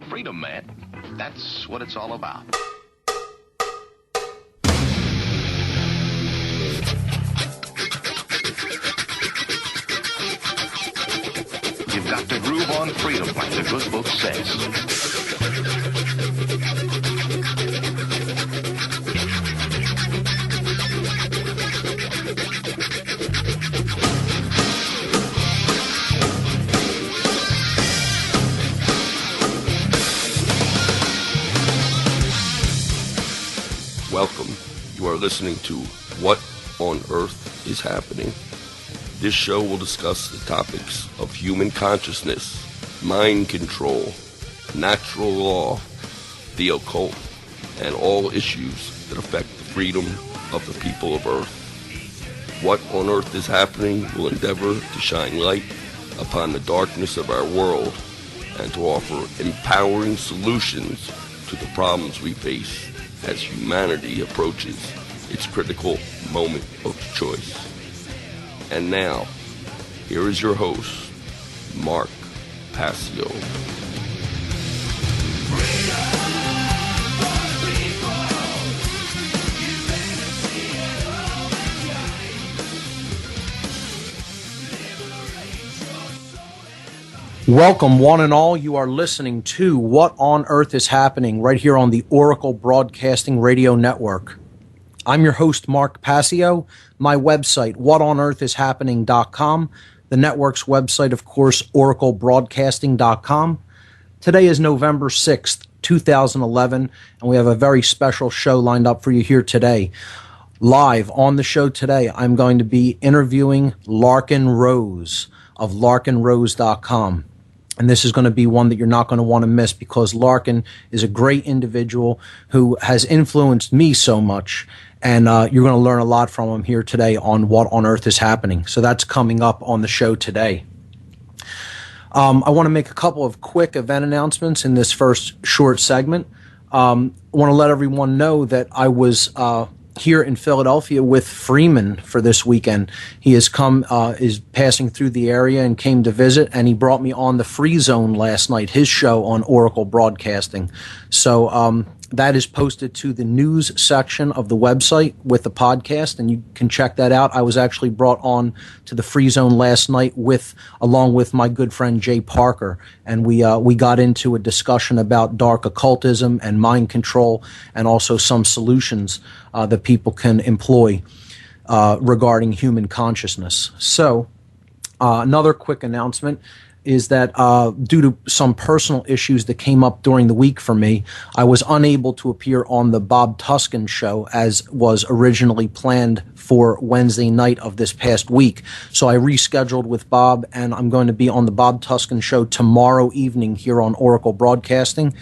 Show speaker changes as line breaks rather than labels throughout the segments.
Freedom, man. That's what it's all about. You've got to groove on freedom, like the good book says.
Welcome. You are listening to What on Earth is Happening. This show will discuss the topics of human consciousness, mind control, natural law, the occult, and all issues that affect the freedom of the people of Earth. What on Earth is Happening will endeavor to shine light upon the darkness of our world and to offer empowering solutions to the problems we face as humanity approaches its critical moment of choice. And now, here is your host, Mark Passio.
Welcome, one and all. You are listening to What on Earth is Happening right here on the Oracle Broadcasting Radio Network. I'm your host, Mark Passio. My website, whatonearthishappening.com. The network's website, of course, oraclebroadcasting.com. Today is November 6th, 2011, and we have a very special show lined up for you here today. Live on the show today, I'm going to be interviewing Larken Rose of LarkenRose.com. And this is going to be one that you're not going to want to miss because Larken is a great individual who has influenced me so much. And you're going to learn a lot from him here today on What on Earth is Happening. So that's coming up on the show today. I want to make a couple of quick event announcements in this first short segment. I want to let everyone know that I was here in Philadelphia with Freeman for this weekend. He has come, is passing through the area and came to visit, and he brought me on the Free Zone last night, his show on Oracle Broadcasting. So that is posted to the news section of the website with the podcast, and you can check that out. I was actually brought on to the Free Zone last night along with my good friend Jay Parker, and we got into a discussion about dark occultism and mind control, and also some solutions that people can employ regarding human consciousness. So, another quick announcement is that due to some personal issues that came up during the week for me, I was unable to appear on the Bob Tuskin show as was originally planned for Wednesday night of this past week. So I rescheduled with Bob, and I'm going to be on the Bob Tuskin show tomorrow evening here on Oracle Broadcasting.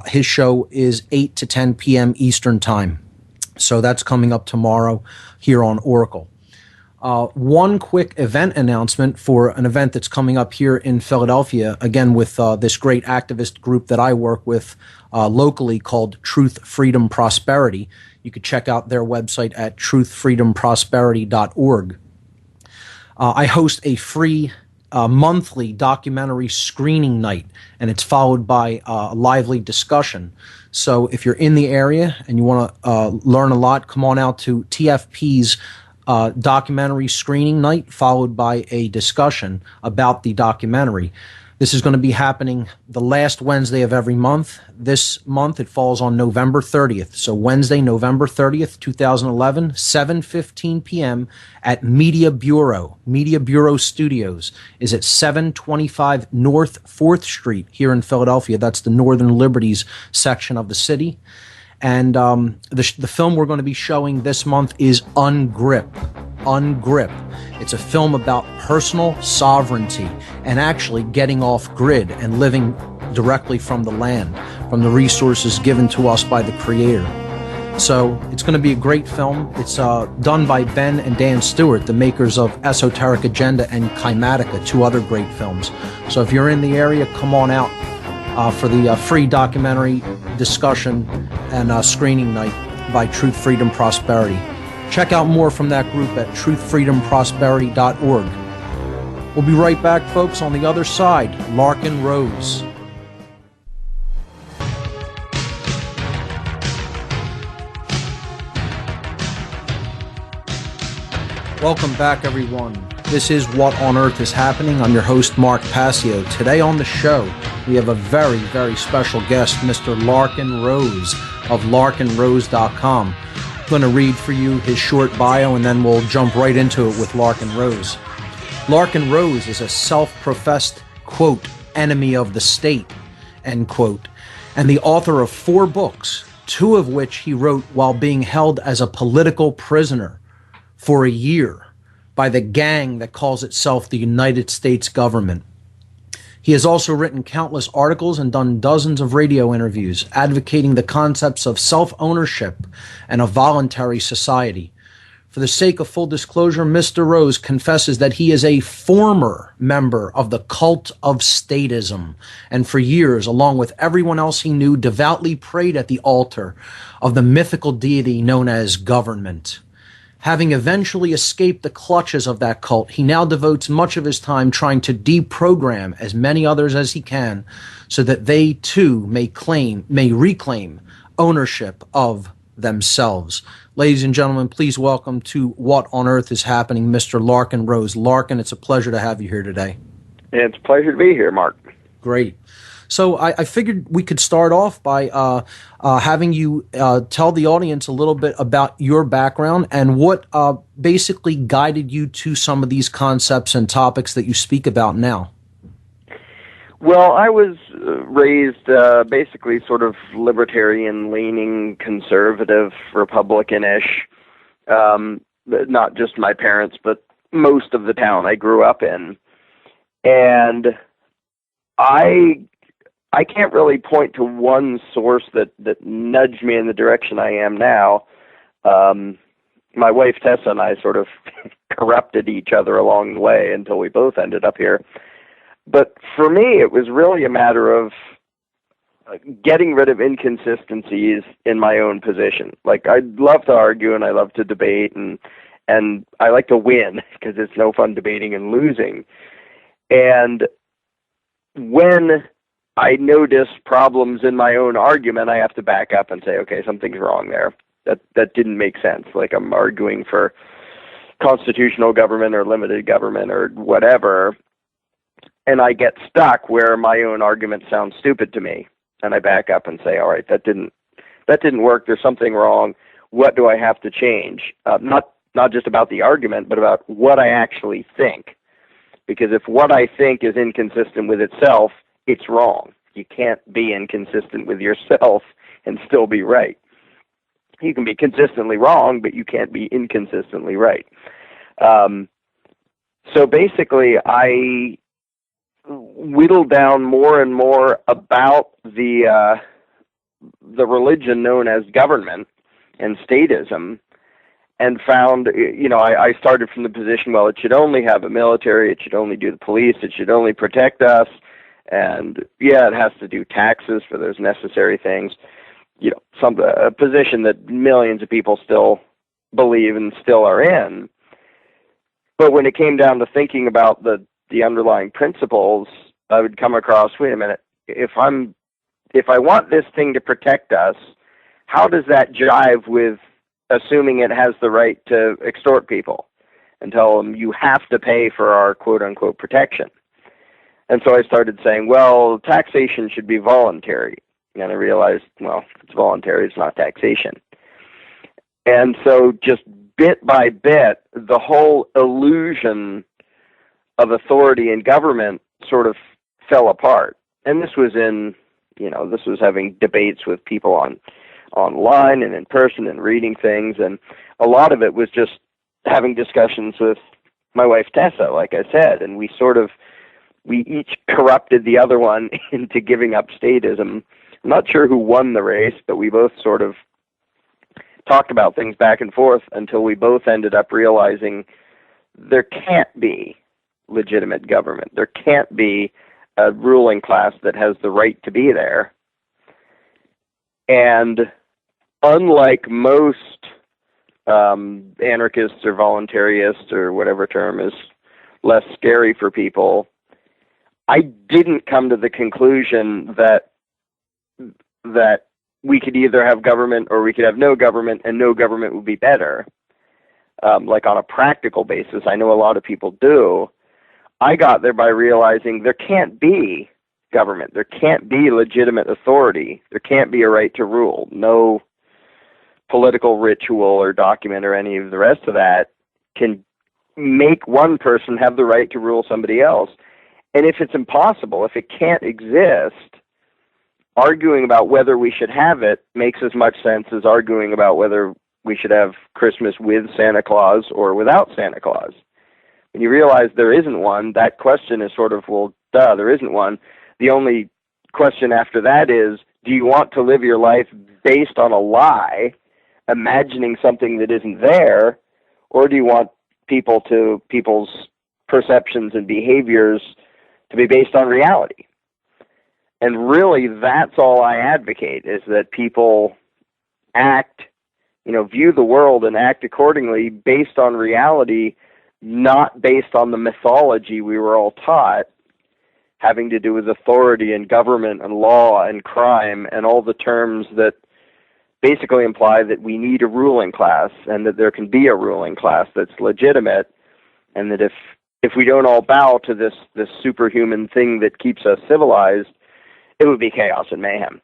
His show is 8 to 10 p.m. Eastern Time. So that's coming up tomorrow here on Oracle. One quick event announcement for an event that's coming up here in Philadelphia, again with this great activist group that I work with locally called Truth, Freedom, Prosperity. You could check out their website at truthfreedomprosperity.org. I host a free monthly documentary screening night, and it's followed by a lively discussion. So if you're in the area and you want to learn a lot, come on out to TFP's documentary screening night, followed by a discussion about the documentary. This is going to be happening the last Wednesday of every month. This month it falls on November 30th. So Wednesday, November 30th, 2011, 7:15 p.m. at Media Bureau. Media Bureau Studios is at 725 North 4th Street here in Philadelphia. That's the Northern Liberties section of the city. And the film we're going to be showing this month is Ungrip. Ungrip. It's a film about personal sovereignty and actually getting off grid and living directly from the land, from the resources given to us by the Creator. So it's going to be a great film. It's done by Ben and Dan Stewart, the makers of Esoteric Agenda and Kymatica, two other great films. So if you're in the area, come on out for the free documentary discussion and screening night by Truth, Freedom, Prosperity. Check out more from that group at truthfreedomprosperity.org. We'll be right back, folks, on the other side. Larken Rose. Welcome back, everyone. This is What on Earth is Happening. I'm your host, Mark Passio. Today on the show, we have a very, very special guest, Mr. Larken Rose of LarkenRose.com. I'm going to read for you his short bio, and then we'll jump right into it with Larken Rose. Larken Rose is a self-professed, quote, enemy of the state, end quote, and the author of 4 books, 2 of which he wrote while being held as a political prisoner for a year by the gang that calls itself the United States government. He has also written countless articles and done dozens of radio interviews advocating the concepts of self-ownership and a voluntary society. For the sake of full disclosure, Mr. Rose confesses that he is a former member of the cult of statism, and for years, along with everyone else he knew, devoutly prayed at the altar of the mythical deity known as government. Having eventually escaped the clutches of that cult, he now devotes much of his time trying to deprogram as many others as he can so that they too may reclaim ownership of themselves. Ladies and gentlemen, please welcome to What on Earth is Happening, Mr. Larken Rose. Larken, it's a pleasure to have you here today.
It's a pleasure to be here, Mark.
Great. So I figured we could start off by having you tell the audience a little bit about your background and what basically guided you to some of these concepts and topics that you speak about now.
Well, I was raised basically sort of libertarian-leaning, conservative, Republican-ish. Not just my parents, but most of the town I grew up in. And I can't really point to one source that nudged me in the direction I am now. My wife Tessa and I sort of corrupted each other along the way until we both ended up here. But for me, it was really a matter of getting rid of inconsistencies in my own position. Like, I love to argue and I love to debate and I like to win because it's no fun debating and losing. And when I notice problems in my own argument, I have to back up and say, okay, something's wrong there. That didn't make sense. Like, I'm arguing for constitutional government or limited government or whatever, and I get stuck where my own argument sounds stupid to me, and I back up and say, all right, that didn't work. There's something wrong. What do I have to change? Not just about the argument, but about what I actually think. Because if what I think is inconsistent with itself, it's wrong. You can't be inconsistent with yourself and still be right. You can be consistently wrong, but you can't be inconsistently right. So basically, I whittled down more and more about the religion known as government and statism, and found, I started from the position, well, it should only have a military, it should only do the police, it should only protect us, and yeah, it has to do taxes for those necessary things. A position that millions of people still believe and still are in. But when it came down to thinking about the underlying principles, I would come across, wait a minute, if I want this thing to protect us, how does that jive with assuming it has the right to extort people and tell them you have to pay for our quote-unquote protection? And so I started saying, well, taxation should be voluntary. And I realized, well, if it's voluntary, it's not taxation. And so just bit by bit, the whole illusion of authority in government sort of fell apart. And this was this was having debates with people online and in person and reading things. And a lot of it was just having discussions with my wife, Tessa, like I said. And we each corrupted the other one into giving up statism. I'm not sure who won the race, but we both sort of talked about things back and forth until we both ended up realizing there can't be legitimate government. There can't be a ruling class that has the right to be there. And unlike most anarchists or voluntarists or whatever term is less scary for people, I didn't come to the conclusion that we could either have government or we could have no government, and no government would be better. like on a practical basis. I know a lot of people do. I got there by realizing there can't be government. There can't be legitimate authority. There can't be a right to rule. No political ritual or document or any of the rest of that can make one person have the right to rule somebody else. And if it's impossible, if it can't exist, arguing about whether we should have it makes as much sense as arguing about whether we should have Christmas with Santa Claus or without Santa Claus. When you realize there isn't one, that question is sort of, well, duh, there isn't one. The only question after that is, do you want to live your life based on a lie, imagining something that isn't there, or do you want people's perceptions and behaviors to be based on reality? And really, that's all I advocate, is that people act, view the world and act accordingly based on reality, not based on the mythology we were all taught, having to do with authority and government and law and crime and all the terms that basically imply that we need a ruling class and that there can be a ruling class that's legitimate, and that if we don't all bow to this superhuman thing that keeps us civilized, it would be chaos and mayhem.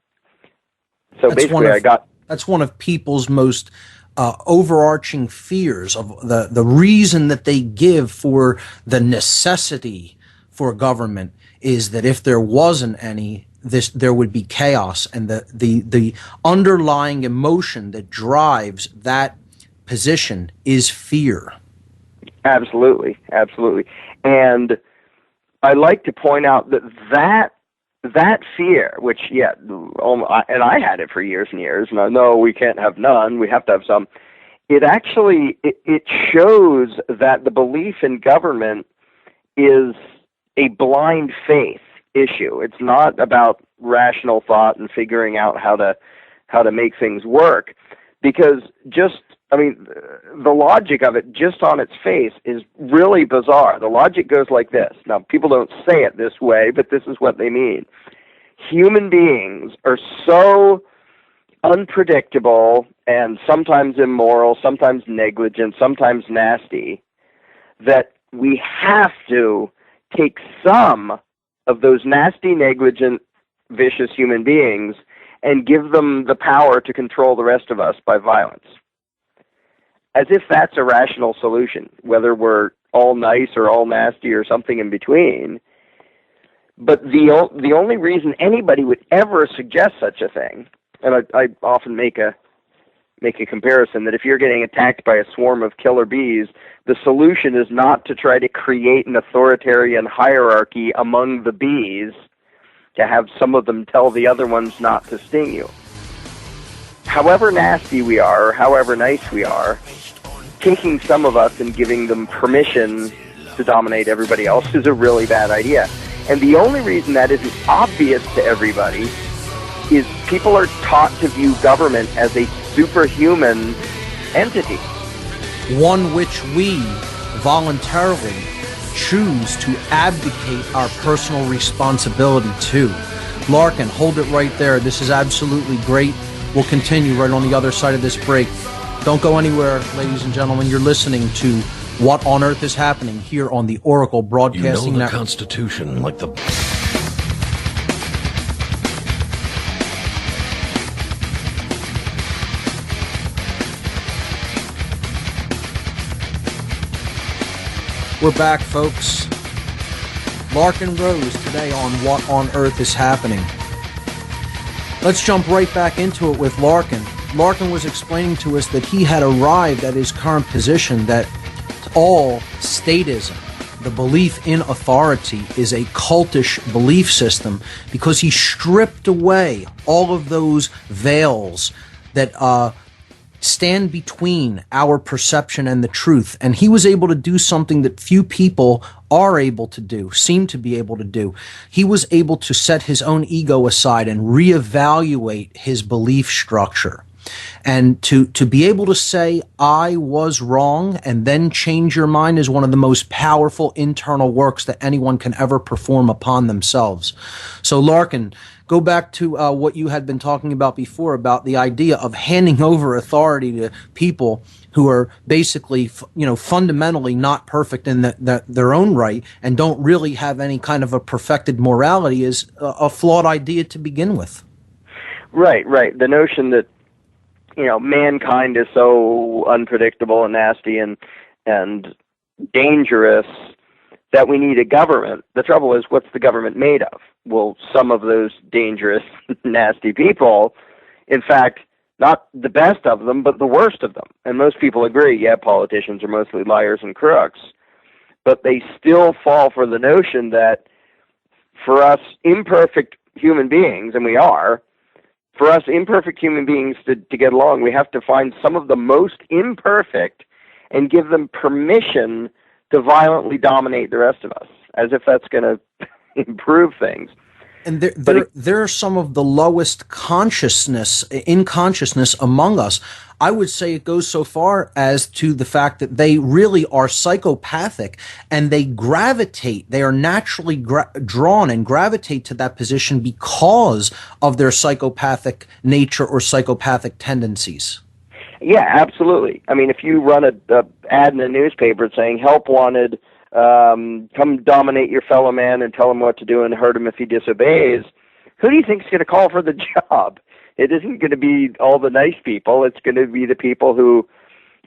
So
that's one of people's most overarching fears, of the reason that they give for the necessity for government is that if there wasn't any, there would be chaos, and the underlying emotion that drives that position is fear.
Absolutely. And I like to point out that fear, which, and I had it for years and years, no, we can't have none, we have to have some. It actually, it shows that the belief in government is a blind faith issue. It's not about rational thought and figuring out how to make things work, because the logic of it just on its face is really bizarre. The logic goes like this. Now, people don't say it this way, but this is what they mean. Human beings are so unpredictable and sometimes immoral, sometimes negligent, sometimes nasty, that we have to take some of those nasty, negligent, vicious human beings and give them the power to control the rest of us by violence. As if that's a rational solution, whether we're all nice or all nasty or something in between. But the only reason anybody would ever suggest such a thing, and I often make a comparison that if you're getting attacked by a swarm of killer bees, the solution is not to try to create an authoritarian hierarchy among the bees to have some of them tell the other ones not to sting you. However nasty we are, or however nice we are, taking some of us and giving them permission to dominate everybody else is a really bad idea. And the only reason that isn't obvious to everybody is people are taught to view government as a superhuman entity.
One which we voluntarily choose to abdicate our personal responsibility to. Larken, hold it right there. This is absolutely great. We'll continue right on the other side of this break. Don't go anywhere, ladies and gentlemen. You're listening to What on Earth is Happening here on the Oracle Broadcasting Network.
Constitution like the...
We're back, folks. Larken Rose today on What on Earth is Happening. Let's jump right back into it with Larken. Larken was explaining to us that he had arrived at his current position that all statism, the belief in authority, is a cultish belief system because he stripped away all of those veils that stand between our perception and the truth. And he was able to do something that few people are able to do, seem to be able to do. He was able to set his own ego aside and reevaluate his belief structure. And to be able to say, I was wrong, and then change your mind is one of the most powerful internal works that anyone can ever perform upon themselves. So, Larken, go back to what you had been talking about before about the idea of handing over authority to people who are basically, fundamentally not perfect in their own right and don't really have any kind of a perfected morality is a flawed idea to begin with.
Right. The notion that, mankind is so unpredictable and nasty and dangerous that we need a government. The trouble is, what's the government made of? Well, some of those dangerous, nasty people, in fact, not the best of them, but the worst of them. And most people agree, yeah, politicians are mostly liars and crooks, but they still fall for the notion that for us imperfect human beings, and we are, for us imperfect human beings to get along, we have to find some of the most imperfect and give them permission to violently dominate the rest of us, as if that's going to improve things.
And there are some of the lowest consciousness among us. I would say it goes so far as to the fact that they really are psychopathic, and they are naturally drawn and gravitate to that position because of their psychopathic nature or psychopathic tendencies.
Yeah, absolutely. I mean, if you run a ad in a newspaper saying help wanted, come dominate your fellow man and tell him what to do and hurt him if he disobeys, who do you think is going to call for the job? It isn't going to be all the nice people. It's going to be the people who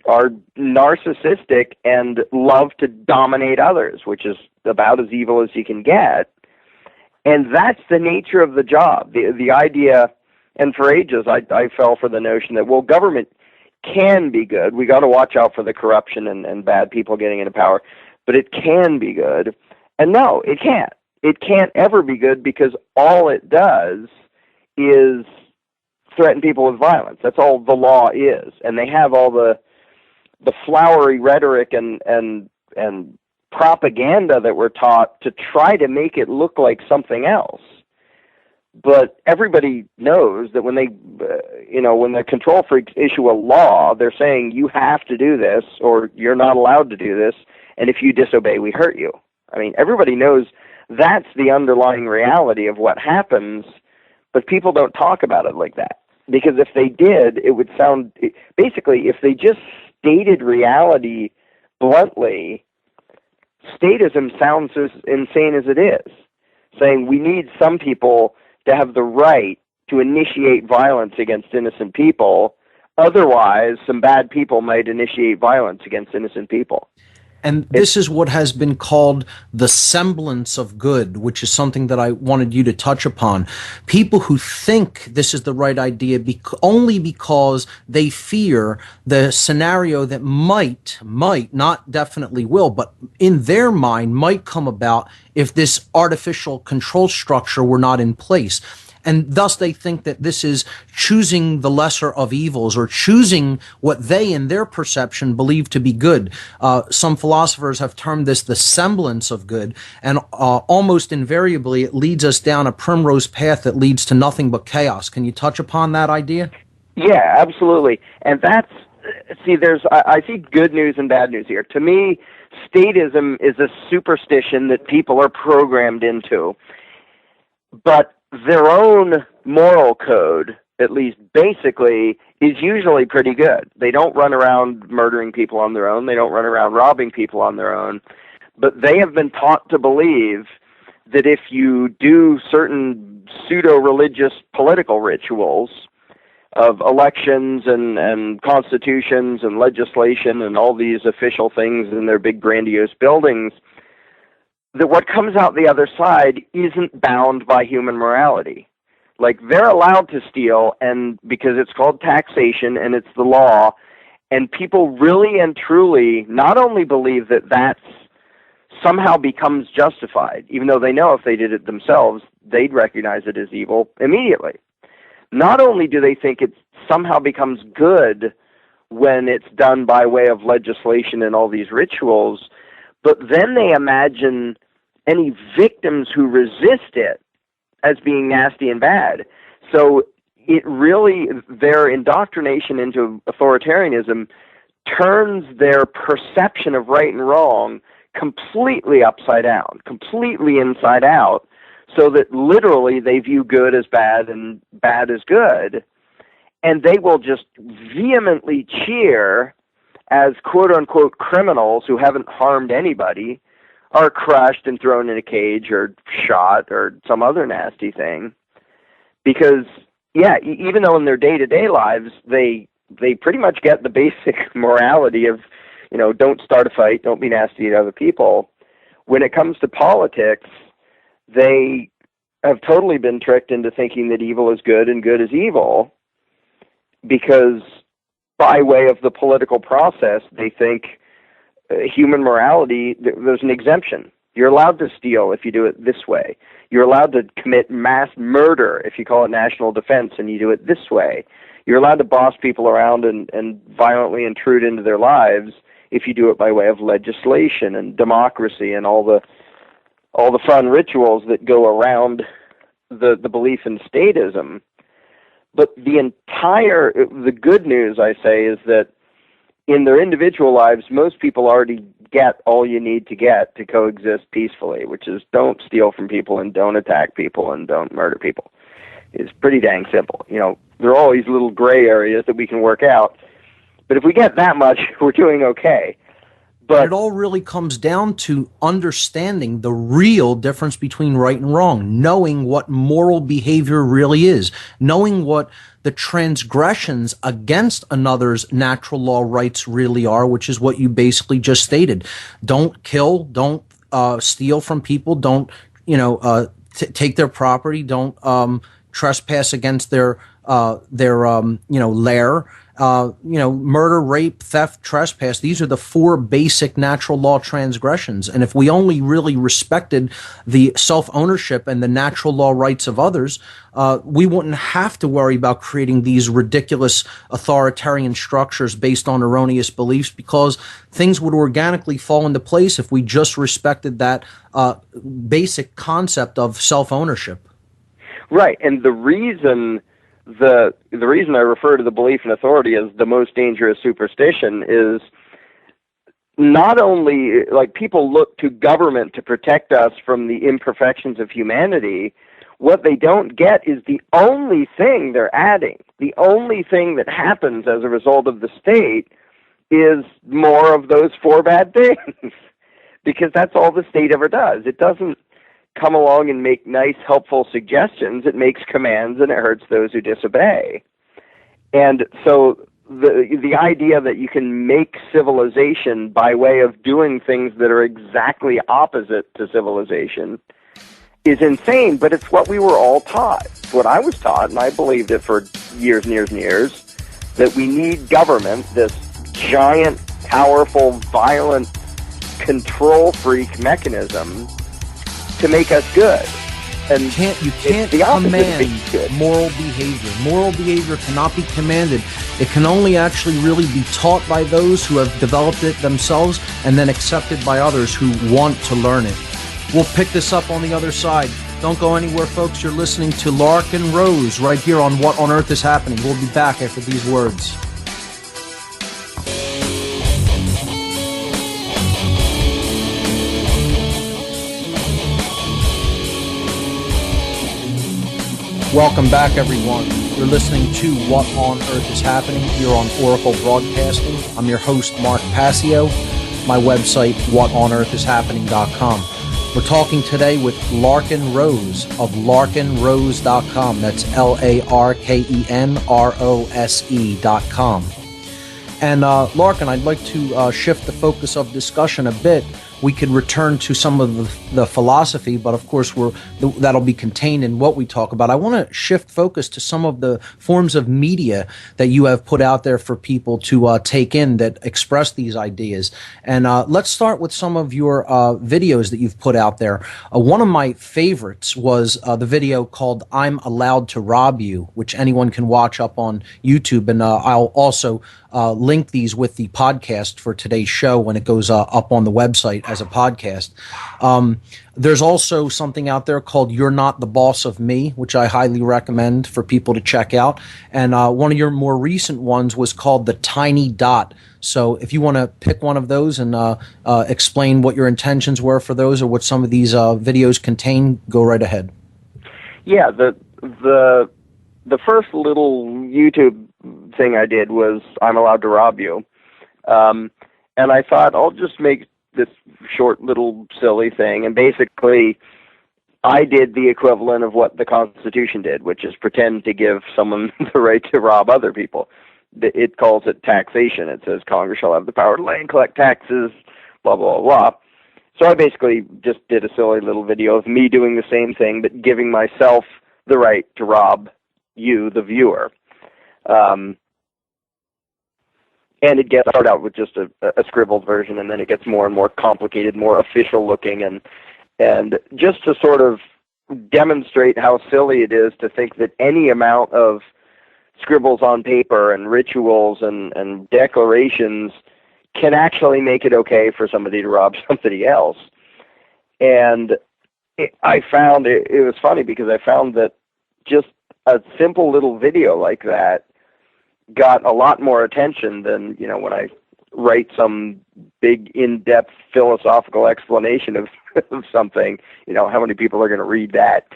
are narcissistic and love to dominate others, which is about as evil as you can get. And that's the nature of the job. The idea, and for ages I fell for the notion that, well, government can be good. We got to watch out for the corruption and bad people getting into power, but it can be good. And no, it can't. It can't ever be good, because all it does is threaten people with violence. That's all the law is. And they have all the flowery rhetoric and propaganda that we're taught to try to make it look like something else. But everybody knows that when when the control freaks issue a law, they're saying you have to do this or you're not allowed to do this, and if you disobey, we hurt you. I mean, everybody knows that's the underlying reality of what happens, but people don't talk about it like that. Because if they did, it would sound, basically, if they just stated reality bluntly, statism sounds as insane as it is. Saying we need some people to have the right to initiate violence against innocent people. Otherwise, some bad people might initiate violence against innocent people.
And this is what has been called the semblance of good, which is something that I wanted you to touch upon. People who think this is the right idea only because they fear the scenario that might, not definitely will, but in their mind might come about if this artificial control structure were not in place. And thus they think that this is choosing the lesser of evils, or choosing what they, in their perception, believe to be good. Some philosophers have termed this the semblance of good, and almost invariably it leads us down a primrose path that leads to nothing but chaos. Can you touch upon that idea?
Yeah, absolutely. And that's, I see good news and bad news here. To me, statism is a superstition that people are programmed into. But their own moral code, at least basically, is usually pretty good. They don't run around murdering people on their own. They don't run around robbing people on their own. But they have been taught to believe that if you do certain pseudo-religious political rituals of elections and constitutions and legislation and all these official things in their big grandiose buildings, that what comes out the other side isn't bound by human morality. Like, they're allowed to steal, and because it's called taxation and it's the law, and people really and truly not only believe that that's somehow becomes justified, even though they know if they did it themselves, they'd recognize it as evil immediately. Not only do they think it somehow becomes good when it's done by way of legislation and all these rituals, but then they imagine any victims who resist it as being nasty and bad. So it really, their indoctrination into authoritarianism turns their perception of right and wrong completely upside down, completely inside out, so that literally they view good as bad and bad as good. And they will just vehemently cheer as quote-unquote criminals who haven't harmed anybody are crushed and thrown in a cage or shot or some other nasty thing. Because, yeah, even though in their day-to-day lives they pretty much get the basic morality of, you know, don't start a fight, don't be nasty to other people, when it comes to politics, they have totally been tricked into thinking that evil is good and good is evil, because by way of the political process, they think human morality, there's an exemption. You're allowed to steal if you do it this way. You're allowed to commit mass murder if you call it national defense and you do it this way. You're allowed to boss people around and violently intrude into their lives if you do it by way of legislation and democracy and all the fun rituals that go around the belief in statism. But the good news, I say, is that in their individual lives, most people already get all you need to get to coexist peacefully, which is don't steal from people and don't attack people and don't murder people. It's pretty dang simple. You know, there are always little gray areas that we can work out, but if we get that much, we're doing okay. But
it all really comes down to understanding the real difference between right and wrong, knowing what moral behavior really is, knowing what the transgressions against another's natural law rights really are, which is what you basically just stated. Don't kill, don't steal from people, don't, take their property, don't trespass against their lair. Murder, rape, theft, trespass. These are the 4 basic natural law transgressions. And if we only really respected the self-ownership and the natural law rights of others, we wouldn't have to worry about creating these ridiculous authoritarian structures based on erroneous beliefs, because things would organically fall into place if we just respected that basic concept of self-ownership.
Right. And the reason I refer to the belief in authority as the most dangerous superstition is not only, like, people look to government to protect us from the imperfections of humanity. What they don't get is the only thing they're adding, the only thing that happens as a result of the state is more of those 4 bad things, because that's all the state ever does. It doesn't come along and make nice, helpful suggestions. It makes commands, and it hurts those who disobey. And so the idea that you can make civilization by way of doing things that are exactly opposite to civilization is insane, but it's what we were all taught. It's what I was taught, and I believed it for years and years and years, that we need government, this giant, powerful, violent, control freak mechanism to make us good. And
you can't command moral behavior. Moral behavior cannot be commanded. It can only actually really be taught by those who have developed it themselves and then accepted by others who want to learn it. We'll pick this up on the other side. Don't go anywhere, folks. You're listening to Larken Rose right here on What on Earth is Happening. We'll be back after these words. Welcome back, everyone. You're listening to What on Earth is Happening here on Oracle Broadcasting. I'm your host, Mark Passio. My website, whatonearthishappening.com. We're talking today with Larken Rose of larkenrose.com. That's LARKENROSE.com. And Larken, I'd like to shift the focus of discussion a bit. We could return to some of the philosophy, but of course that'll be contained in what we talk about. I want to shift focus to some of the forms of media that you have put out there for people to take in that express these ideas. And let's start with some of your videos that you've put out there. One of my favorites was the video called "I'm Allowed to Rob You," which anyone can watch up on YouTube. And I'll also link these with the podcast for today's show when it goes up on the website as a podcast. There's also something out there called "You're Not the Boss of Me," which I highly recommend for people to check out. And one of your more recent ones was called "The Tiny Dot." So if you want to pick one of those and explain what your intentions were for those or what some of these videos contain, go right ahead.
Yeah, the first little YouTube thing I did was I'm allowed to rob you. And I thought I'll just make this short little silly thing. And basically, I did the equivalent of what the Constitution did, which is pretend to give someone the right to rob other people. It calls it taxation. It says Congress shall have the power to lay and collect taxes, blah, blah, blah. So I basically just did a silly little video of me doing the same thing, but giving myself the right to rob you, the viewer. And it gets started out with just a scribbled version, and then it gets more and more complicated, more official looking, and just to sort of demonstrate how silly it is to think that any amount of scribbles on paper and rituals and declarations can actually make it okay for somebody to rob somebody else. And I found it was funny because I found that just a simple little video like that got a lot more attention than, when I write some big in-depth philosophical explanation of something, how many people are going to read that?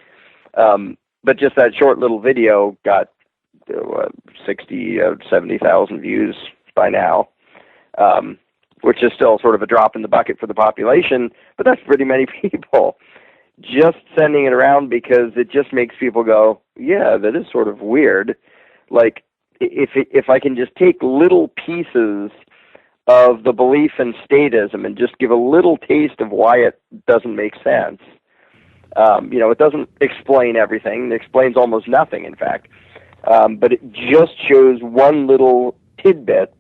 But just that short little video got 60, 70,000 views by now, which is still sort of a drop in the bucket for the population, but that's pretty many people. Just sending it around because it just makes people go, yeah, that is sort of weird. Like, if I can just take little pieces of the belief in statism and just give a little taste of why it doesn't make sense. It doesn't explain everything. It explains almost nothing, in fact. But it just shows one little tidbit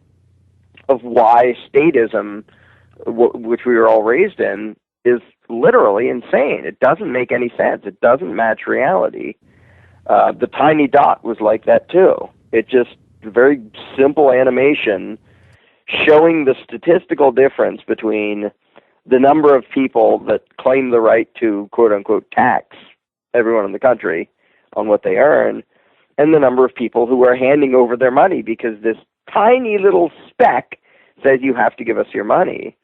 of why statism, which we were all raised in, is literally insane. It doesn't make any sense. It doesn't match reality. The tiny dot was like that too. It just very simple animation showing the statistical difference between the number of people that claim the right to quote-unquote tax everyone in the country on what they earn, and the number of people who are handing over their money because this tiny little speck says you have to give us your money.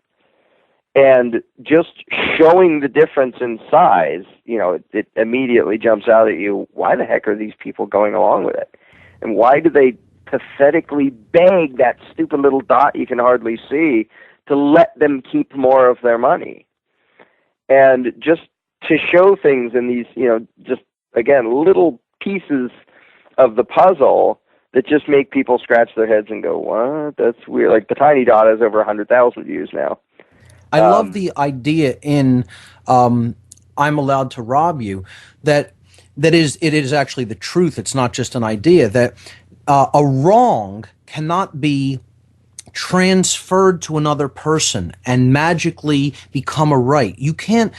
And just showing the difference in size, it immediately jumps out at you, why the heck are these people going along with it? And why do they pathetically beg that stupid little dot you can hardly see to let them keep more of their money? And just to show things in these, just, again, little pieces of the puzzle that just make people scratch their heads and go, what? That's weird. Like the tiny dot has over 100,000 views now.
I love the idea in I'm allowed to rob you, it is actually the truth. It's not just an idea that a wrong cannot be transferred to another person and magically become a right. You can't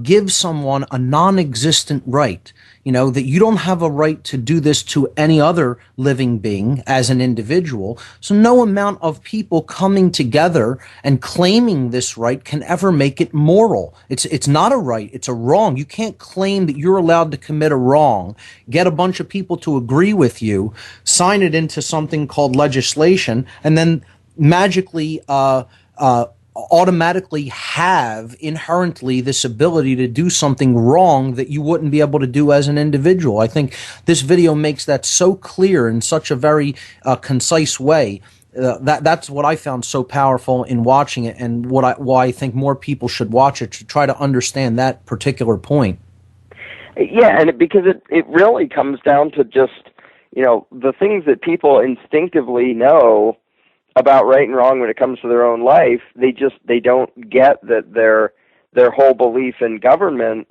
give someone a non-existent right. That you don't have a right to do this to any other living being as an individual. So no amount of people coming together and claiming this right can ever make it moral. It's not a right. It's a wrong. You can't claim that you're allowed to commit a wrong, get a bunch of people to agree with you, sign it into something called legislation, and then magically automatically have inherently this ability to do something wrong that you wouldn't be able to do as an individual. I think this video makes that so clear in such a very concise way. That's what I found so powerful in watching it, and why I think more people should watch it to try to understand that particular point.
Yeah, and because it really comes down to just, the things that people instinctively know about right and wrong when it comes to their own life. They don't get that their whole belief in government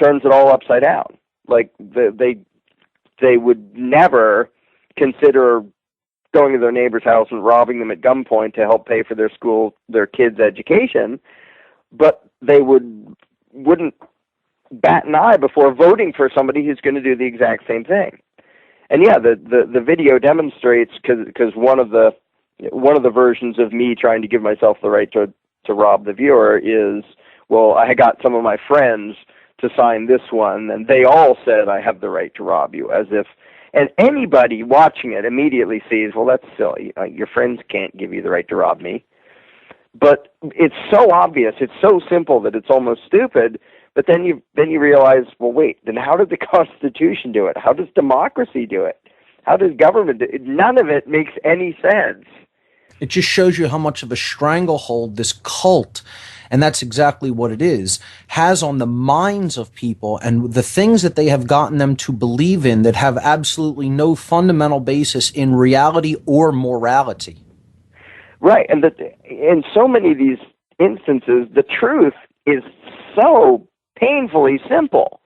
turns it all upside down. Like they would never consider going to their neighbor's house and robbing them at gunpoint to help pay for their kids' education, but they wouldn't bat an eye before voting for somebody who's going to do the exact same thing. And yeah, the video demonstrates, because one of the versions of me trying to give myself the right to rob the viewer is, well, I got some of my friends to sign this one, and they all said I have the right to rob you, as if, and anybody watching it immediately sees, well, that's silly. Your friends can't give you the right to rob me. But it's so obvious, it's so simple that it's almost stupid, But then you realize, well, wait, then how did the Constitution do it? How does democracy do it? How does government do it? None of it makes any sense.
It just shows you how much of a stranglehold this cult, and that's exactly what it is, has on the minds of people, and the things that they have gotten them to believe in that have absolutely no fundamental basis in reality or morality.
Right, and in so many of these instances, the truth is so painfully simple.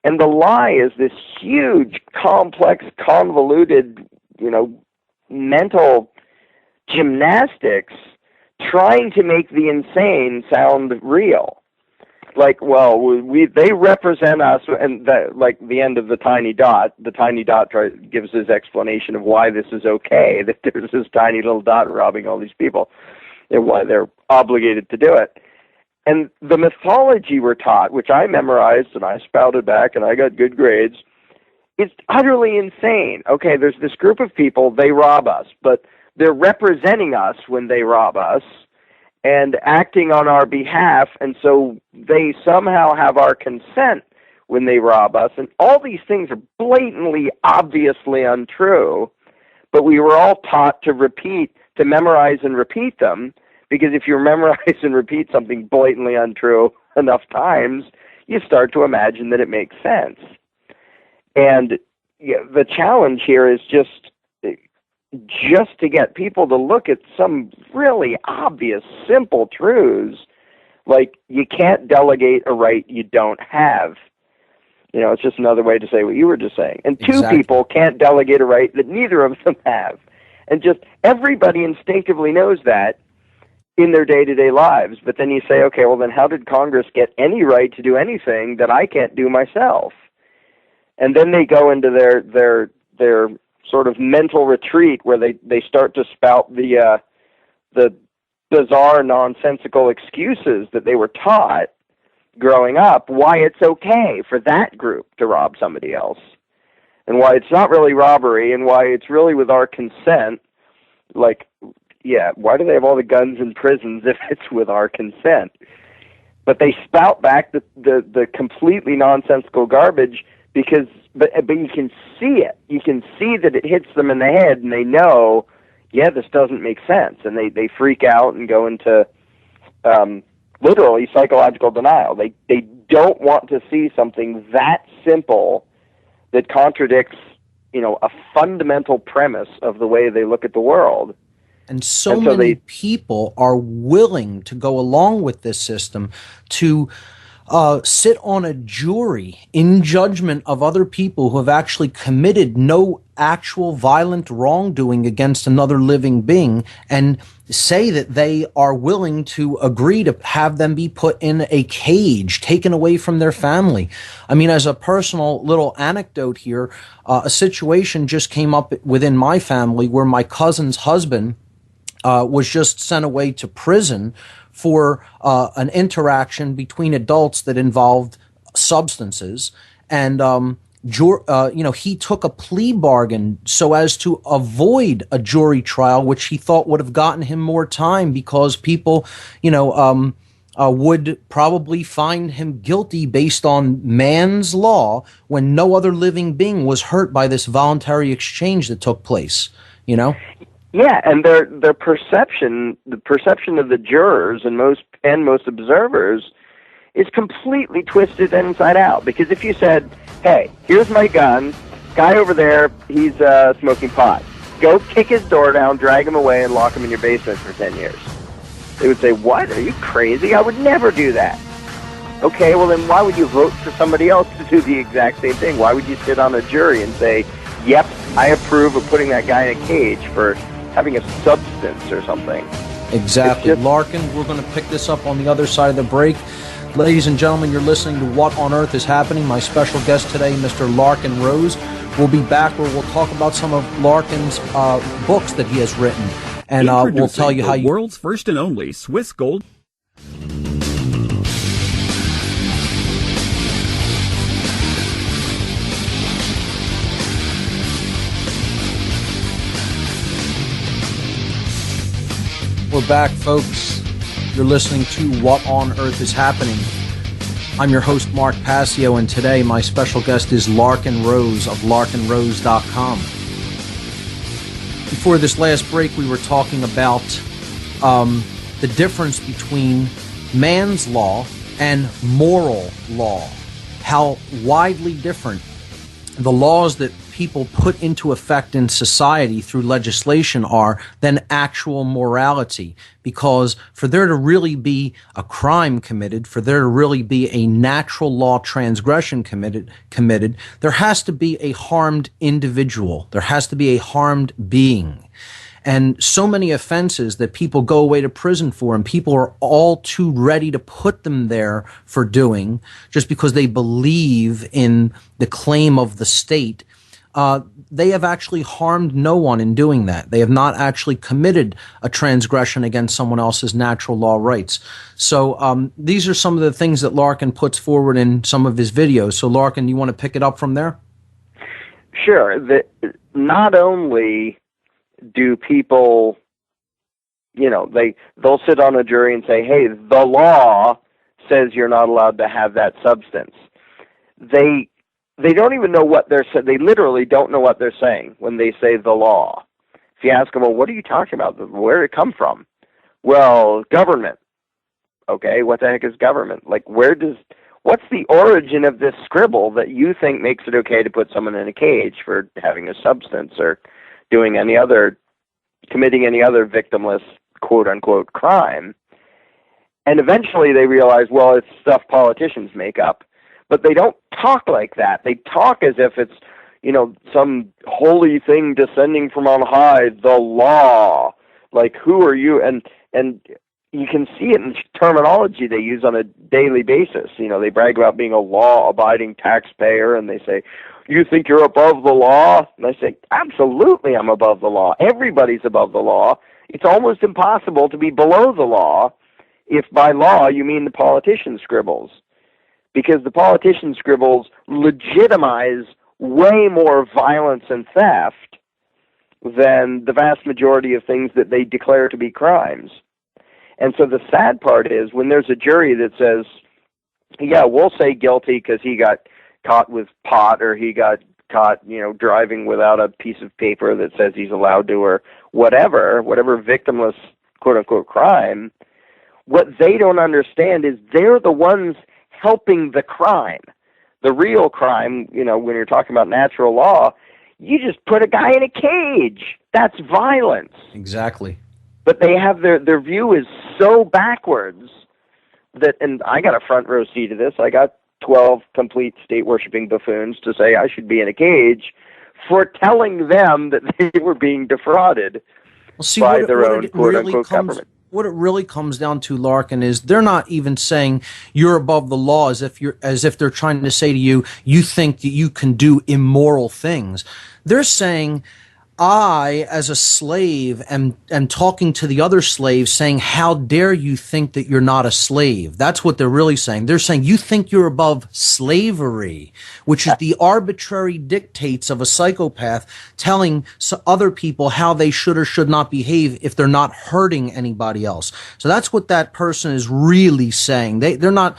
And the lie is this huge, complex, convoluted, mental gymnastics trying to make the insane sound real. Like, well, they represent us, and like the end of the tiny dot gives his explanation of why this is okay, that there's this tiny little dot robbing all these people, and why they're obligated to do it. And the mythology we're taught, which I memorized and I spouted back and I got good grades, is utterly insane. Okay, there's this group of people, they rob us, but they're representing us when they rob us and acting on our behalf, and so they somehow have our consent when they rob us. And all these things are blatantly, obviously untrue, but we were all taught to memorize and repeat them. Because if you memorize and repeat something blatantly untrue enough times, you start to imagine that it makes sense. And the challenge here is just to get people to look at some really obvious, simple truths, like you can't delegate a right you don't have. It's just another way to say what you were just saying. And two people can't delegate a right that neither of them have. And just everybody instinctively knows that in their day-to-day lives. But then you say, okay, well then how did Congress get any right to do anything that I can't do myself? And then they go into their sort of mental retreat where they start to spout the bizarre, nonsensical excuses that they were taught growing up, why it's okay for that group to rob somebody else, and why it's not really robbery, and why it's really with our consent. Like, yeah, why do they have all the guns in prisons if it's with our consent? But they spout back the completely nonsensical garbage but you can see it. You can see that it hits them in the head, and they know, yeah, this doesn't make sense, and they freak out and go into literally psychological denial. They don't want to see something that simple that contradicts, a fundamental premise of the way they look at the world.
And so many people are willing to go along with this system to sit on a jury in judgment of other people who have actually committed no actual violent wrongdoing against another living being, and say that they are willing to agree to have them be put in a cage, taken away from their family. I mean, as a personal little anecdote here, a situation just came up within my family where my cousin's husband was just sent away to prison for an interaction between adults that involved substances. And, he took a plea bargain so as to avoid a jury trial, which he thought would have gotten him more time because people, would probably find him guilty based on man's law when no other living being was hurt by this voluntary exchange that took place,
Yeah, and their perception, the perception of the jurors and most observers, is completely twisted inside out. Because if you said, "Hey, here's my gun, guy over there, he's smoking pot. Go kick his door down, drag him away, and lock him in your basement for 10 years," they would say, "What? Are you crazy? I would never do that." Okay, well then why would you vote for somebody else to do the exact same thing? Why would you sit on a jury and say, "Yep, I approve of putting that guy in a cage for having a substance or something"?
Exactly. Larken, we're going to pick this up on the other side of the break. Ladies and gentlemen, you're listening to What on Earth is Happening. My special guest today, Mr. Larken Rose. We'll be back where we'll talk about some of Larken's books that he has written. And we'll tell you how you...
world's first and only Swiss Gold...
We're back, folks. You're listening to What on Earth is Happening. I'm your host, Mark Passio, and today my special guest is Larken Rose of LarkenRose.com. Before this last break, we were talking about the difference between man's law and moral law, how widely different the laws that people put into effect in society through legislation are than actual morality. Because for there to really be a crime committed, for there to really be a natural law transgression committed, there has to be a harmed individual. There has to be a harmed being. And so many offenses that people go away to prison for, and people are all too ready to put them there for doing, just because they believe in the claim of the state. They have actually harmed no one in doing that. They have not actually committed a transgression against someone else's natural law rights. So these are some of the things that Larken puts forward in some of his videos. So Larken, you want to pick it up from there?
Sure. Not only do people, they'll sit on a jury and say, hey, the law says you're not allowed to have that substance. They don't even know what they're saying. They literally don't know what they're saying when they say the law. If you ask them, well, what are you talking about? Where did it come from? Well, government. Okay, what the heck is government? Like, what's the origin of this scribble that you think makes it okay to put someone in a cage for having a substance or committing any other victimless, quote-unquote, crime? And eventually they realize, well, it's stuff politicians make up. But they don't talk like that. They talk as if it's, some holy thing descending from on high, the law. Like, who are you? And you can see it in terminology they use on a daily basis. They brag about being a law-abiding taxpayer, and they say, you think you're above the law? And I say, absolutely I'm above the law. Everybody's above the law. It's almost impossible to be below the law if by law you mean the politician scribbles. Because the politician scribbles legitimize way more violence and theft than the vast majority of things that they declare to be crimes. And so the sad part is when there's a jury that says, yeah, we'll say guilty because he got caught with pot, or he got caught, driving without a piece of paper that says he's allowed to, or whatever victimless, quote-unquote, crime, what they don't understand is they're the ones helping the crime. The real crime, when you're talking about natural law, you just put a guy in a cage. That's violence.
Exactly. But
they have their view is so backwards that, and I got a front row seat of this. I got 12 complete state-worshipping buffoons to say I should be in a cage for telling them that they were being defrauded by their own quote-unquote government.
What it really comes down to, Larken, is they're not even saying you're above the law as if they're trying to say to you, you think that you can do immoral things. They're saying, I, as a slave, am talking to the other slaves saying, how dare you think that you're not a slave? That's what they're really saying. They're saying you think you're above slavery, which is the arbitrary dictates of a psychopath telling other people how they should or should not behave if they're not hurting anybody else. So that's what that person is really saying. They're not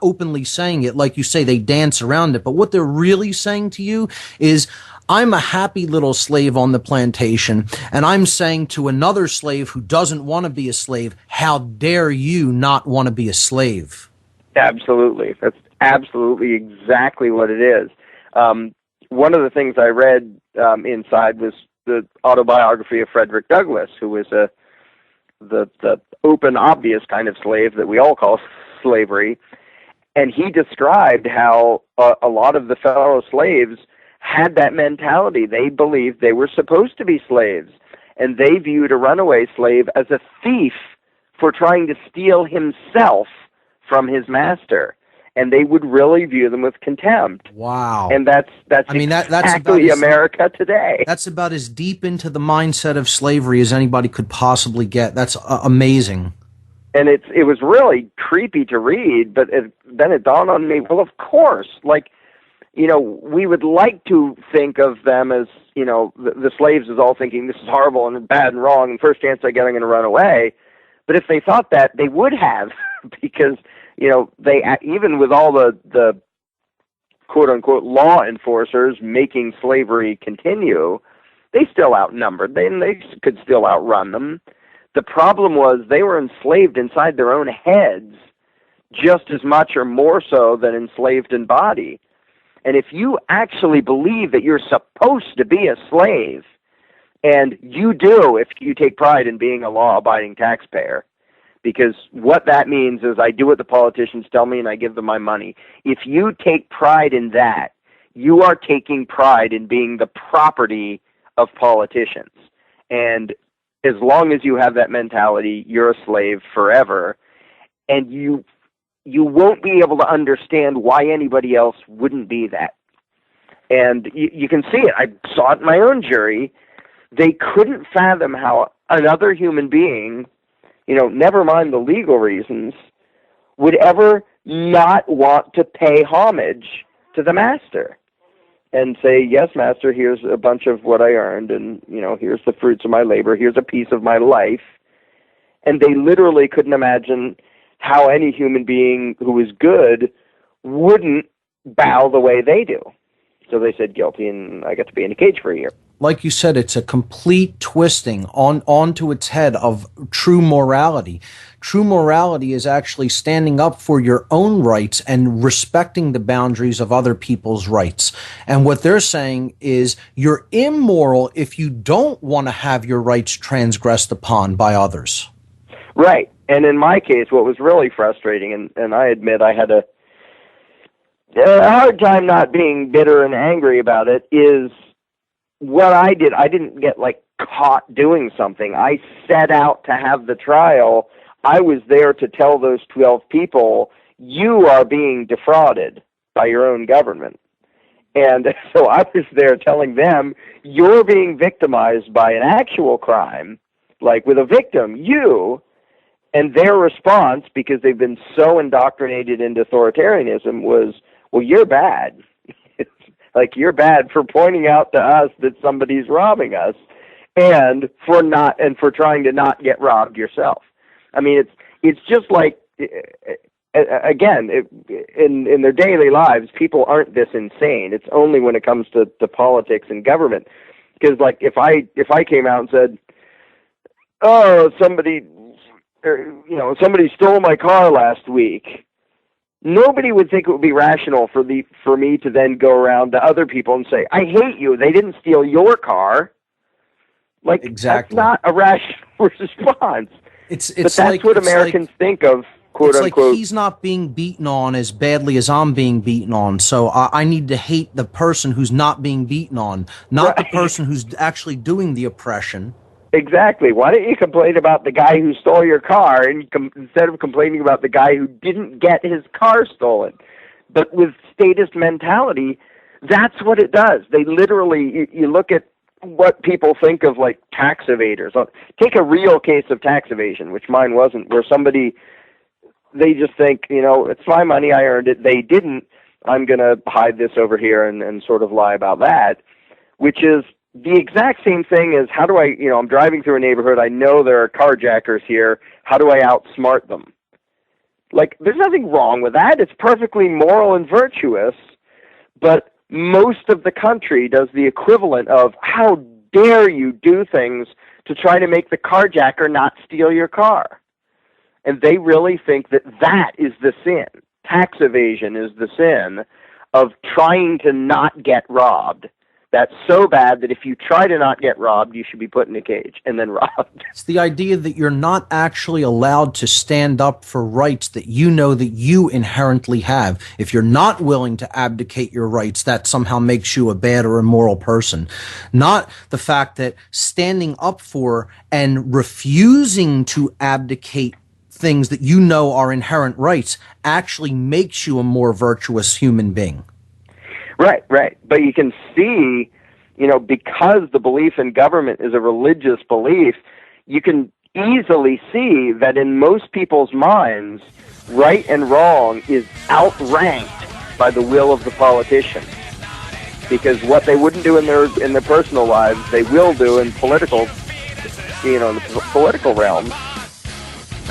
openly saying it like you say. They dance around it. But what they're really saying to you is, I'm a happy little slave on the plantation, and I'm saying to another slave who doesn't want to be a slave, how dare you not want to be a slave?
Absolutely. That's absolutely exactly what it is. One of the things I read inside was the autobiography of Frederick Douglass, who was the open, obvious kind of slave that we all call slavery. And he described how a lot of the fellow slaves had that mentality. They believed they were supposed to be slaves, and they viewed a runaway slave as a thief for trying to steal himself from his master, and they would really view them with contempt.
Wow.
And that's exactly America today.
That's about as deep into the mindset of slavery as anybody could possibly get. That's amazing.
And it was really creepy to read, but then it dawned on me, well, of course, we would like to think of them as, the slaves as all thinking this is horrible and bad and wrong, and first chance I get, I'm going to run away. But if they thought that, they would have, because they, even with all the quote-unquote law enforcers making slavery continue, they still outnumbered. They could still outrun them. The problem was they were enslaved inside their own heads just as much or more so than enslaved in body. And if you actually believe that you're supposed to be a slave, and you do if you take pride in being a law-abiding taxpayer, because what that means is I do what the politicians tell me and I give them my money. If you take pride in that, you are taking pride in being the property of politicians. And as long as you have that mentality, you're a slave forever. And you won't be able to understand why anybody else wouldn't be that. And you can see it. I saw it in my own jury. They couldn't fathom how another human being, never mind the legal reasons, would ever not want to pay homage to the master and say, yes, master, here's a bunch of what I earned, and, here's the fruits of my labor, here's a piece of my life. And they literally couldn't imagine how any human being who is good wouldn't bow the way they do. So they said guilty, and I got to be in a cage for a year.
Like you said, it's a complete twisting onto its head of true morality. True morality is actually standing up for your own rights and respecting the boundaries of other people's rights. And what they're saying is you're immoral if you don't want to have your rights transgressed upon by others.
Right. And in my case, what was really frustrating, and I admit I had a hard time not being bitter and angry about it, is what I did. I didn't get caught doing something. I set out to have the trial. I was there to tell those 12 people, you are being defrauded by your own government. And so I was there telling them, you're being victimized by an actual crime, like with a victim, you. And their response, because they've been so indoctrinated into authoritarianism, was, well, you're bad. You're bad for pointing out to us that somebody's robbing us, and for trying to not get robbed yourself. I mean, it's just like, again, in their daily lives, people aren't this insane. It's only when it comes to politics and government. Because if I came out and said, oh, somebody stole my car last week, nobody would think it would be rational for me to then go around to other people and say, I hate you, they didn't steal your car.
Exactly.
That's not a rational response. But that's what Americans think of, quote unquote.
Like he's not being beaten on as badly as I'm being beaten on, so I need to hate the person who's not being beaten on, not the person who's actually doing the oppression.
Exactly. Why don't you complain about the guy who stole your car instead of complaining about the guy who didn't get his car stolen? But with statist mentality, that's what it does. They literally, you look at what people think of tax evaders. Take a real case of tax evasion, which mine wasn't, where they just think, it's my money, I earned it. They didn't. I'm going to hide this over here and sort of lie about that, which is the exact same thing as how do I, I'm driving through a neighborhood, I know there are carjackers here, how do I outsmart them? There's nothing wrong with that. It's perfectly moral and virtuous, but most of the country does the equivalent of, how dare you do things to try to make the carjacker not steal your car? And they really think that is the sin. Tax evasion is the sin of trying to not get robbed. That's so bad that if you try to not get robbed, you should be put in a cage and then robbed.
It's the idea that you're not actually allowed to stand up for rights that you know that you inherently have. If you're not willing to abdicate your rights, that somehow makes you a bad or immoral person. Not the fact that standing up for and refusing to abdicate things that you know are inherent rights actually makes you a more virtuous human being.
Right. But you can see, because the belief in government is a religious belief, you can easily see that in most people's minds, right and wrong is outranked by the will of the politician. Because what they wouldn't do in their personal lives, they will do in political, in the political realm.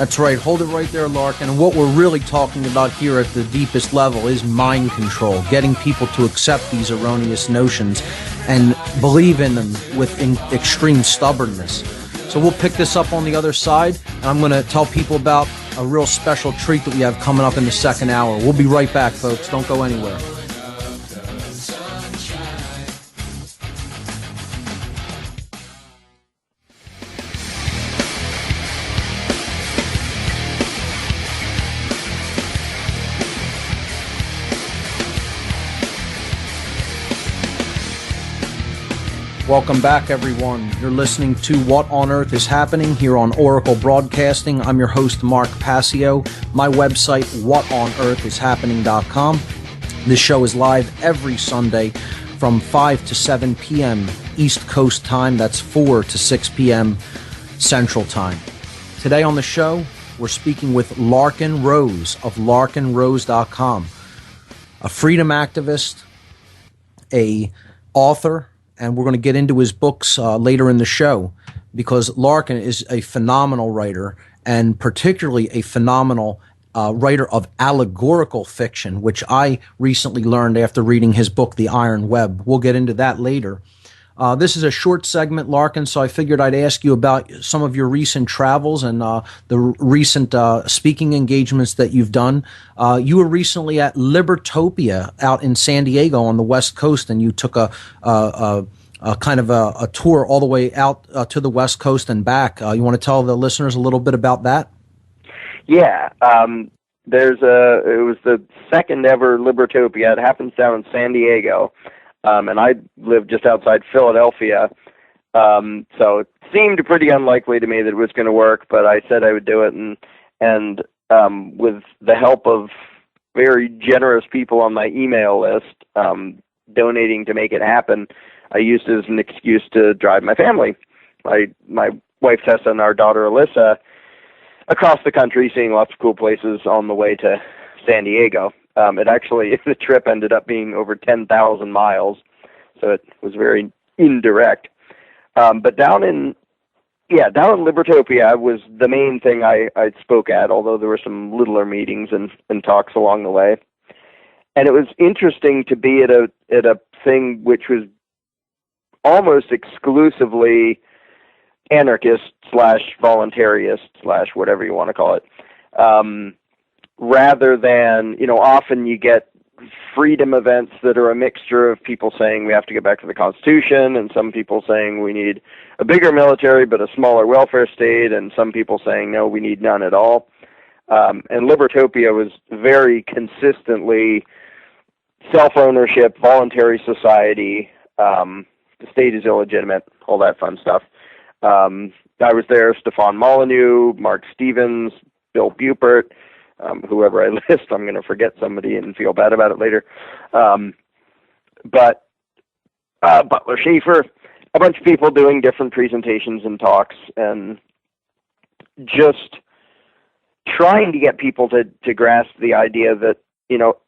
That's right. Hold it right there, Larken. And what we're really talking about here at the deepest level is mind control, getting people to accept these erroneous notions and believe in them with extreme stubbornness. So we'll pick this up on the other side, and I'm going to tell people about a real special treat that we have coming up in the second hour. We'll be right back, folks. Don't go anywhere. Welcome back, everyone. You're listening to What on Earth is Happening here on Oracle Broadcasting. I'm your host, Mark Passio. My website, whatonearthishappening.com. This show is live every Sunday from 5 to 7 p.m. East Coast time. That's 4 to 6 p.m. Central time. Today on the show, we're speaking with Larken Rose of LarkenRose.com, a freedom activist, a author, and we're going to get into his books later in the show, because Larken is a phenomenal writer, and particularly a phenomenal writer of allegorical fiction, which I recently learned after reading his book, The Iron Web. We'll get into that later. This is a short segment, Larken, so I figured I'd ask you about some of your recent travels and the recent speaking engagements that you've done. You were recently at Libertopia out in San Diego on the West Coast, and you took a kind of a tour all the way out to the West Coast and back. You want to tell the listeners a little bit about that?
Yeah. It was the second ever Libertopia. It happens down in San Diego. And I live just outside Philadelphia, so it seemed pretty unlikely to me that it was going to work, but I said I would do it, and with the help of very generous people on my email list, donating to make it happen, I used it as an excuse to drive my family, my wife Tessa and our daughter Alyssa, across the country, seeing lots of cool places on the way to San Diego. The trip ended up being over 10,000 miles, so it was very indirect. But down in Libertopia was the main thing I spoke at, although there were some littler meetings and talks along the way. And it was interesting to be at a thing which was almost exclusively anarchist / voluntarist / whatever you want to call it. Rather than, often you get freedom events that are a mixture of people saying we have to get back to the Constitution, and some people saying we need a bigger military but a smaller welfare state, and some people saying no, we need none at all. And Libertopia was very consistently self-ownership, voluntary society, the state is illegitimate, all that fun stuff. I was there, Stefan Molyneux, Mark Stevens, Bill Bupert, whoever I list, I'm going to forget somebody and feel bad about it later. But Butler Schaefer, a bunch of people doing different presentations and talks, and just trying to get people to grasp the idea that,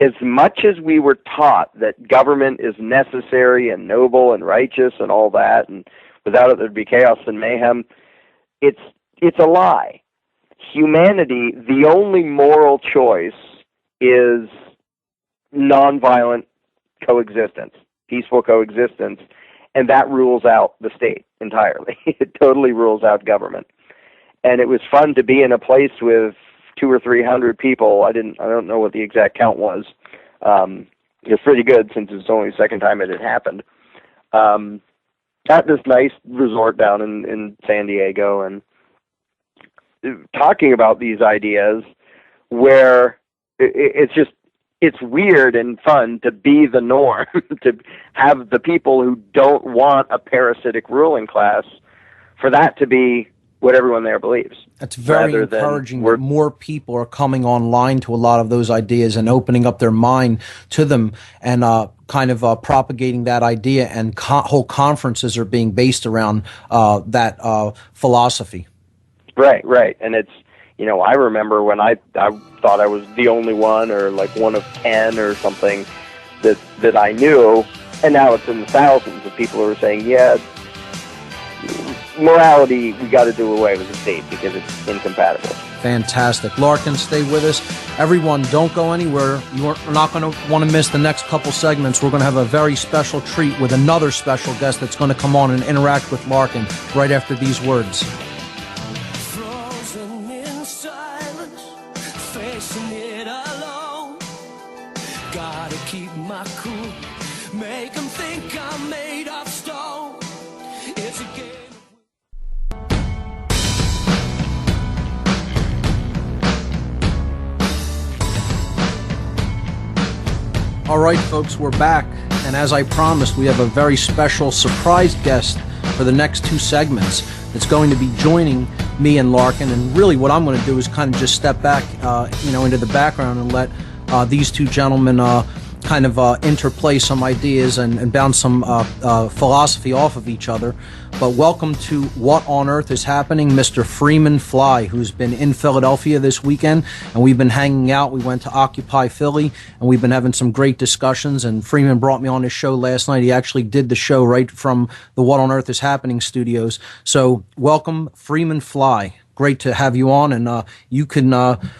as much as we were taught that government is necessary and noble and righteous and all that, and without it there'd be chaos and mayhem, it's a lie. Humanity, the only moral choice is nonviolent coexistence, peaceful coexistence, and that rules out the state entirely. It totally rules out government. And it was fun to be in a place with 200 or 300 people. I don't know what the exact count was. It was pretty good since it's only the second time it had happened. At this nice resort down in San Diego, and talking about these ideas where it's weird and fun to be the norm, to have the people who don't want a parasitic ruling class, for that to be what everyone there believes.
That's very encouraging that more people are coming online to a lot of those ideas and opening up their mind to them, and kind of propagating that idea, and whole conferences are being based around that philosophy.
Right. And it's, I remember when I thought I was the only one, or like one of 10 or something that I knew, and now it's in the thousands of people who are saying, yeah, morality, we got to do away with the state because it's incompatible.
Fantastic. Larken, stay with us. Everyone, don't go anywhere. You're not going to want to miss the next couple segments. We're going to have a very special treat with another special guest that's going to come on and interact with Larken right after these words.
Frozen in silence, facing it alone. Gotta keep my cool, make them think I'm made of stone. It's a game.
All right, folks, we're back. And as I promised, we have a very special surprise guest for the next two segments that's going to be joining me and Larken. And really what I'm going to do is kind of just step back, into the background and let these two gentlemen interplay some ideas and bounce some philosophy off of each other. But welcome to What on Earth is Happening, Mr. Freeman Fly, who's been in Philadelphia this weekend, and we've been hanging out. We went to Occupy Philly, and we've been having some great discussions, and Freeman brought me on his show last night. He actually did the show right from the What on Earth is Happening studios. So welcome, Freeman Fly. Great to have you on, and you can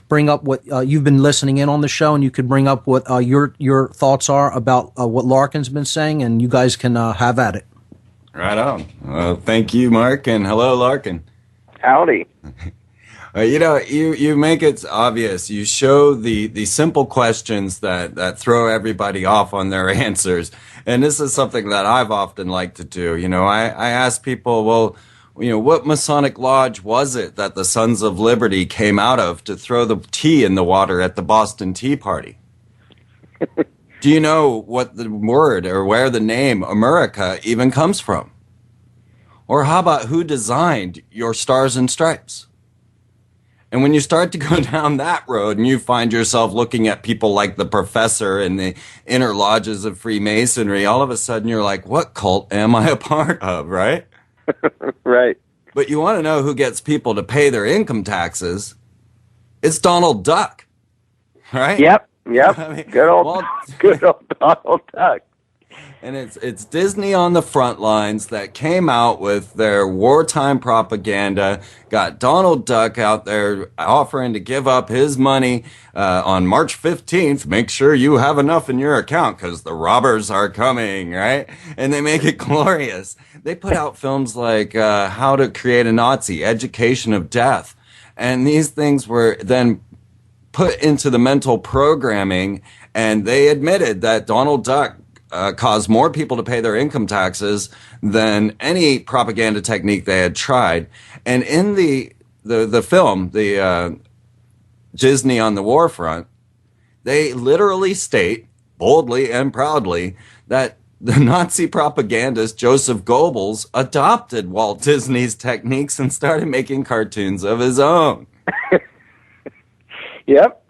bring up what you've been listening in on the show, and you could bring up what your thoughts are about what Larken's been saying, and you guys can have at it.
Right on. Well, thank you, Mark, and hello, Larken.
Howdy.
You make it obvious. You show the simple questions that throw everybody off on their answers, and this is something that I've often liked to do. I ask people, well, what Masonic lodge was it that the Sons of Liberty came out of to throw the tea in the water at the Boston Tea Party? Do you know what the word or where the name America even comes from? Or how about who designed your stars and stripes? And when you start to go down that road and you find yourself looking at people like the professor and the inner lodges of Freemasonry, all of a sudden you're like, what cult am I a part of, right?
Right.
But you want to know who gets people to pay their income taxes? It's Donald Duck, right?
Yep.
I mean,
good old Donald Duck.
And it's Disney on the front lines that came out with their wartime propaganda, got Donald Duck out there offering to give up his money on March 15th. Make sure you have enough in your account because the robbers are coming, right? And they make it glorious. They put out films like How to Create a Nazi, Education of Death. And these things were then put into the mental programming, and they admitted that Donald Duck caused more people to pay their income taxes than any propaganda technique they had tried. And in the film, the Disney on the War Front, they literally state, boldly and proudly, that the Nazi propagandist Joseph Goebbels adopted Walt Disney's techniques and started making cartoons of his own.
Yep.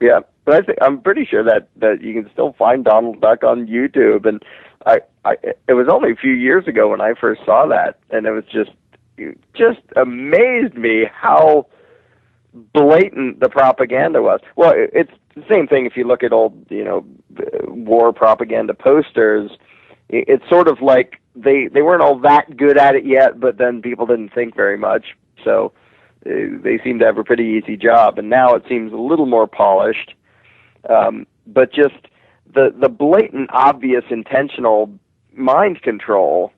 But I'm pretty sure that you can still find Donald Duck on YouTube, and it was only a few years ago when I first saw that, and it was just amazed me how blatant the propaganda was. Well, it's the same thing if you look at old, war propaganda posters. It's sort of like they weren't all that good at it yet, but then people didn't think very much, so they seem to have a pretty easy job, and now it seems a little more polished. But just the blatant, obvious, intentional mind control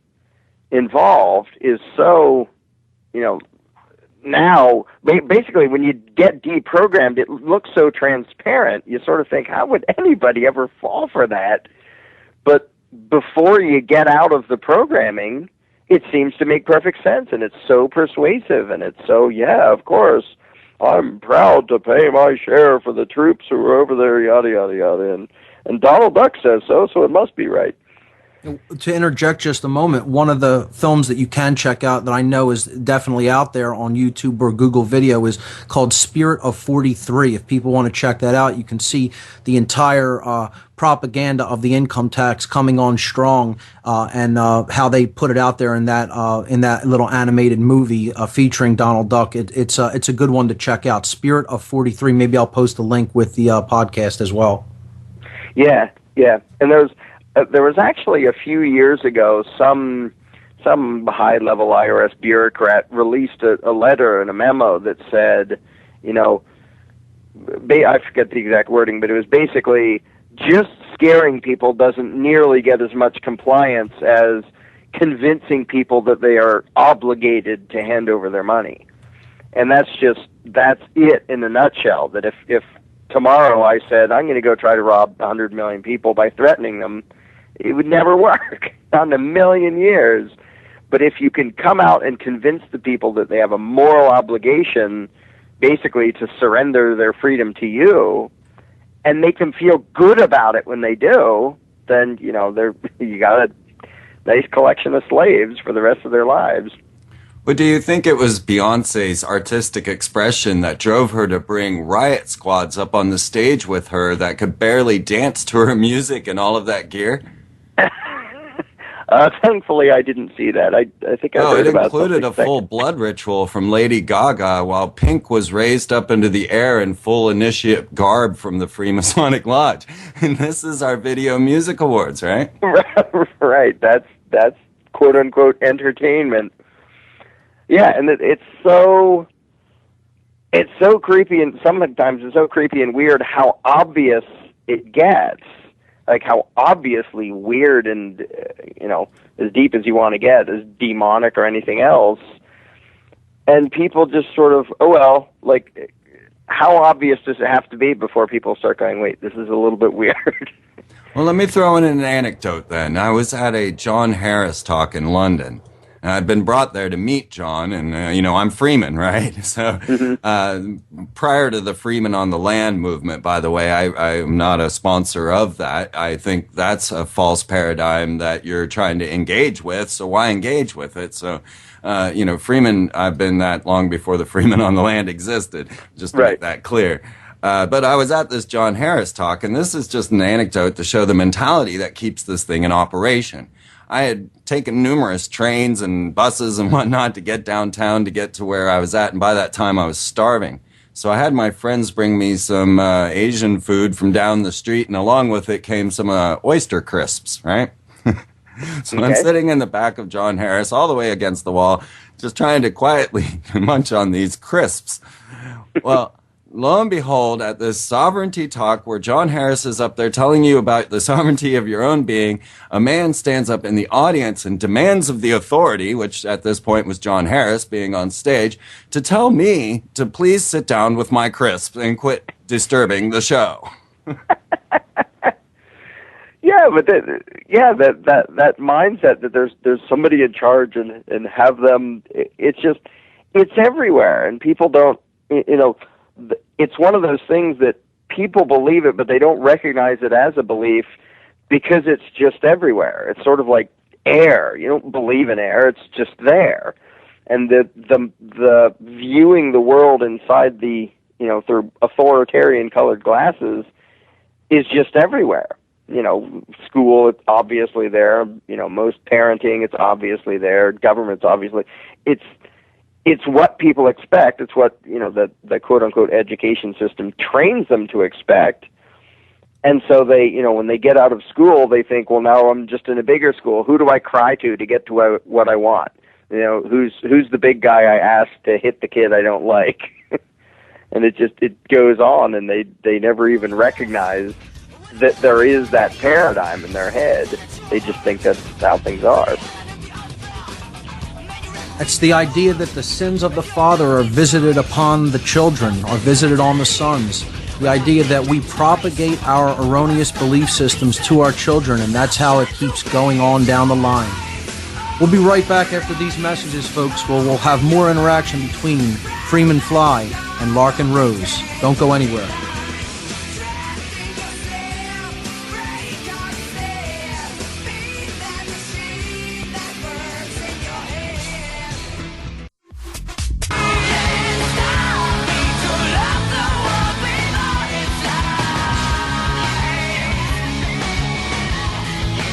involved is so, now, basically when you get deprogrammed, it looks so transparent, you sort of think, how would anybody ever fall for that? But before you get out of the programming, it seems to make perfect sense, and it's so persuasive, and it's so, yeah, of course, I'm proud to pay my share for the troops who are over there, yada, yada, yada, and Donald Duck says so it must be right.
To interject just a moment, one of the films that you can check out that I know is definitely out there on YouTube or Google Video is called Spirit of 43. If people want to check that out, you can see the entire propaganda of the income tax coming on strong, and how they put it out there in that little animated movie featuring Donald Duck. It's a good one to check out. Spirit of 43. Maybe I'll post a link with the podcast as well.
Yeah, and there was actually a few years ago some high-level IRS bureaucrat released a letter and a memo that said, I forget the exact wording, but it was basically just scaring people doesn't nearly get as much compliance as convincing people that they are obligated to hand over their money. And that's it in a nutshell, that if tomorrow I said, I'm going to go try to rob 100 million people by threatening them, it would never work, not in a million years. But if you can come out and convince the people that they have a moral obligation basically to surrender their freedom to you and make them feel good about it when they do, then, you got a nice collection of slaves for the rest of their lives.
But do you think it was Beyonce's artistic expression that drove her to bring riot squads up on the stage with her that could barely dance to her music and all of that gear?
Thankfully, I didn't see that. I think I heard about something.
It included a full blood ritual from Lady Gaga while Pink was raised up into the air in full initiate garb from the Freemasonic Lodge. And this is our Video Music Awards, right?
Right. That's quote-unquote entertainment. Yeah, and it's so creepy, and sometimes it's so creepy and weird how obvious it gets. Like how obviously weird and, as deep as you want to get, as demonic or anything else. And people just sort of, how obvious does it have to be before people start going, wait, this is a little bit weird?
Well, let me throw in an anecdote then. I was at a John Harris talk in London. I'd been brought there to meet John, and, I'm Freeman, right? So prior to the Freeman on the Land movement, by the way, I'm not a sponsor of that. I think that's a false paradigm that you're trying to engage with, so why engage with it? So, Freeman, I've been that long before the Freeman on the Land existed, just to make that clear. But I was at this John Harris talk, and this is just an anecdote to show the mentality that keeps this thing in operation. I had taken numerous trains and buses and whatnot to get downtown to get to where I was at, and by that time I was starving. So I had my friends bring me some Asian food from down the street, and along with it came some oyster crisps, right? So I'm sitting in the back of John Harris, all the way against the wall, just trying to quietly munch on these crisps. Well, lo and behold, at this sovereignty talk where John Harris is up there telling you about the sovereignty of your own being, a man stands up in the audience and demands of the authority, which at this point was John Harris being on stage, to tell me to please sit down with my crisps and quit disturbing the show.
Yeah, but that mindset that there's somebody in charge and have them, it's everywhere, and people don't, it's one of those things that people believe it, but they don't recognize it as a belief because it's just everywhere. It's sort of like air. You don't believe in air; it's just there. And the viewing the world inside the through authoritarian colored glasses is just everywhere. School, it's obviously there. Most parenting, it's obviously there. Government's obviously. It's what people expect. It's what, the quote-unquote education system trains them to expect. And so they, when they get out of school, they think, well, now I'm just in a bigger school. Who do I cry to get to what I want? Who's the big guy I asked to hit the kid I don't like? And it goes on, and they never even recognize that there is that paradigm in their head. They just think that's how things are.
It's the idea that the sins of the father are visited upon the children, are visited on the sons. The idea that we propagate our erroneous belief systems to our children, and that's how it keeps going on down the line. We'll be right back after these messages, folks, where we'll have more interaction between Freeman Fly and Larken Rose. Don't go anywhere.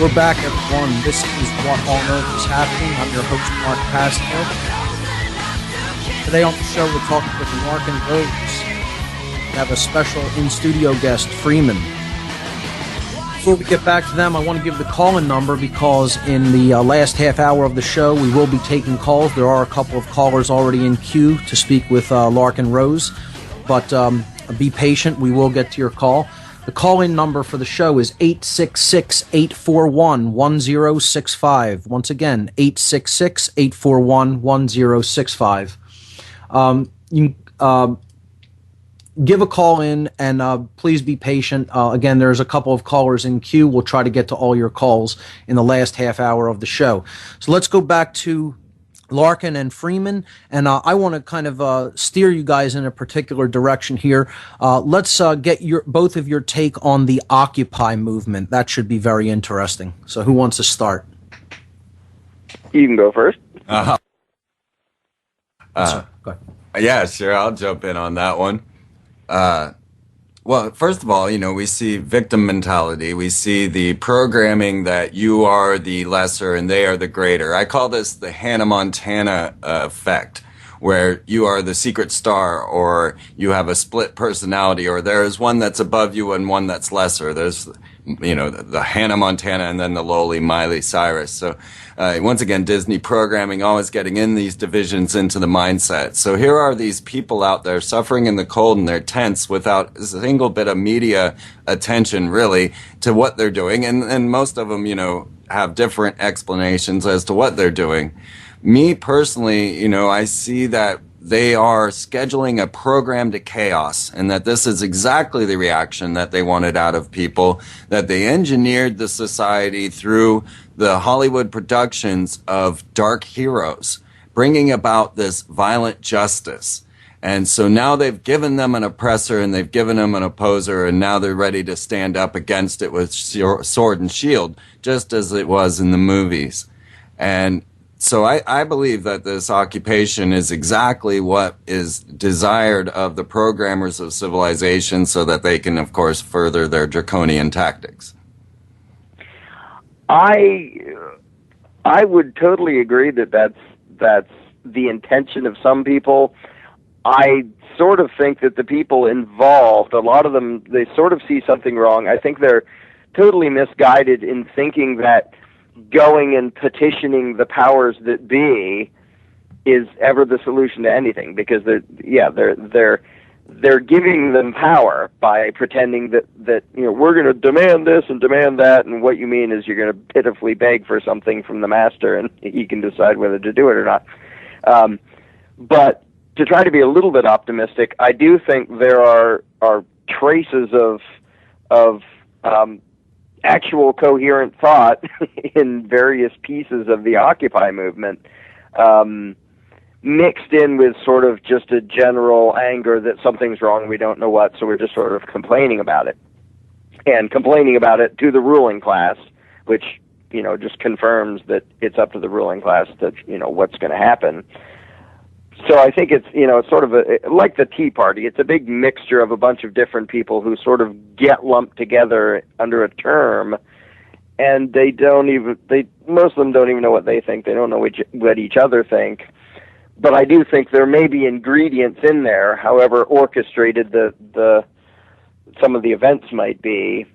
We're back, everyone. This is What on Earth is Happening. I'm your host, Mark Passio. Today on the show, we're talking with Larken Rose. We have a special in-studio guest, Freeman. Before we get back to them, I want to give the call-in number because in the last half hour of the show, we will be taking calls. There are a couple of callers already in queue to speak with Larken Rose. But Be patient. We will get to your call. The call-in number for the show is 866-841-1065. Once again, 866-841-1065. You give a call in, and please be patient. Again, there's a couple of callers in queue. We'll try to get to all your calls in the last half hour of the show. So let's go back to Larken and Freeman, and I want to kind of steer you guys in a particular direction here. Let's get both of your take on the Occupy movement. That should be very interesting. So who wants to start?
You can go first.
Go ahead.
Yeah, sure. I'll jump in on that one. Well, first of all, we see victim mentality. We see the programming that you are the lesser and they are the greater. I call this the Hannah Montana effect, where you are the secret star, or you have a split personality, or there is one that's above you and one that's lesser. There's, the Hannah Montana and then the lowly Miley Cyrus. So, once again, Disney programming always getting in these divisions into the mindset. So here are these people out there suffering in the cold in their tents without a single bit of media attention, really, to what they're doing. And most of them, have different explanations as to what they're doing. Me personally, I see that they are scheduling a program to chaos, and that this is exactly the reaction that they wanted out of people, that they engineered the society through the Hollywood productions of dark heroes, bringing about this violent justice. And so now they've given them an oppressor and they've given them an opposer, and now they're ready to stand up against it with sword and shield, just as it was in the movies. And so I believe that this occupation is exactly what is desired of the programmers of civilization, so that they can, of course, further their draconian tactics.
I would totally agree that that's the intention of some people. I sort of think that the people involved, a lot of them, they sort of see something wrong. I think they're totally misguided in thinking that going and petitioning the powers that be is ever the solution to anything, because they're giving them power by pretending that we're going to demand this and demand that, and what you mean is you're going to pitifully beg for something from the master, and he can decide whether to do it or not. But to try to be a little bit optimistic, I do think there are traces of actual coherent thought in various pieces of the Occupy movement, mixed in with sort of just a general anger that something's wrong, we don't know what, so we're just sort of complaining about it. And complaining about it to the ruling class, which, just confirms that it's up to the ruling class that, what's going to happen. So I think it's, it's sort of like the Tea Party. It's a big mixture of a bunch of different people who sort of get lumped together under a term, and most of them don't even know what they think. They don't know what each other think. But I do think there may be ingredients in there, however orchestrated some of the events might be,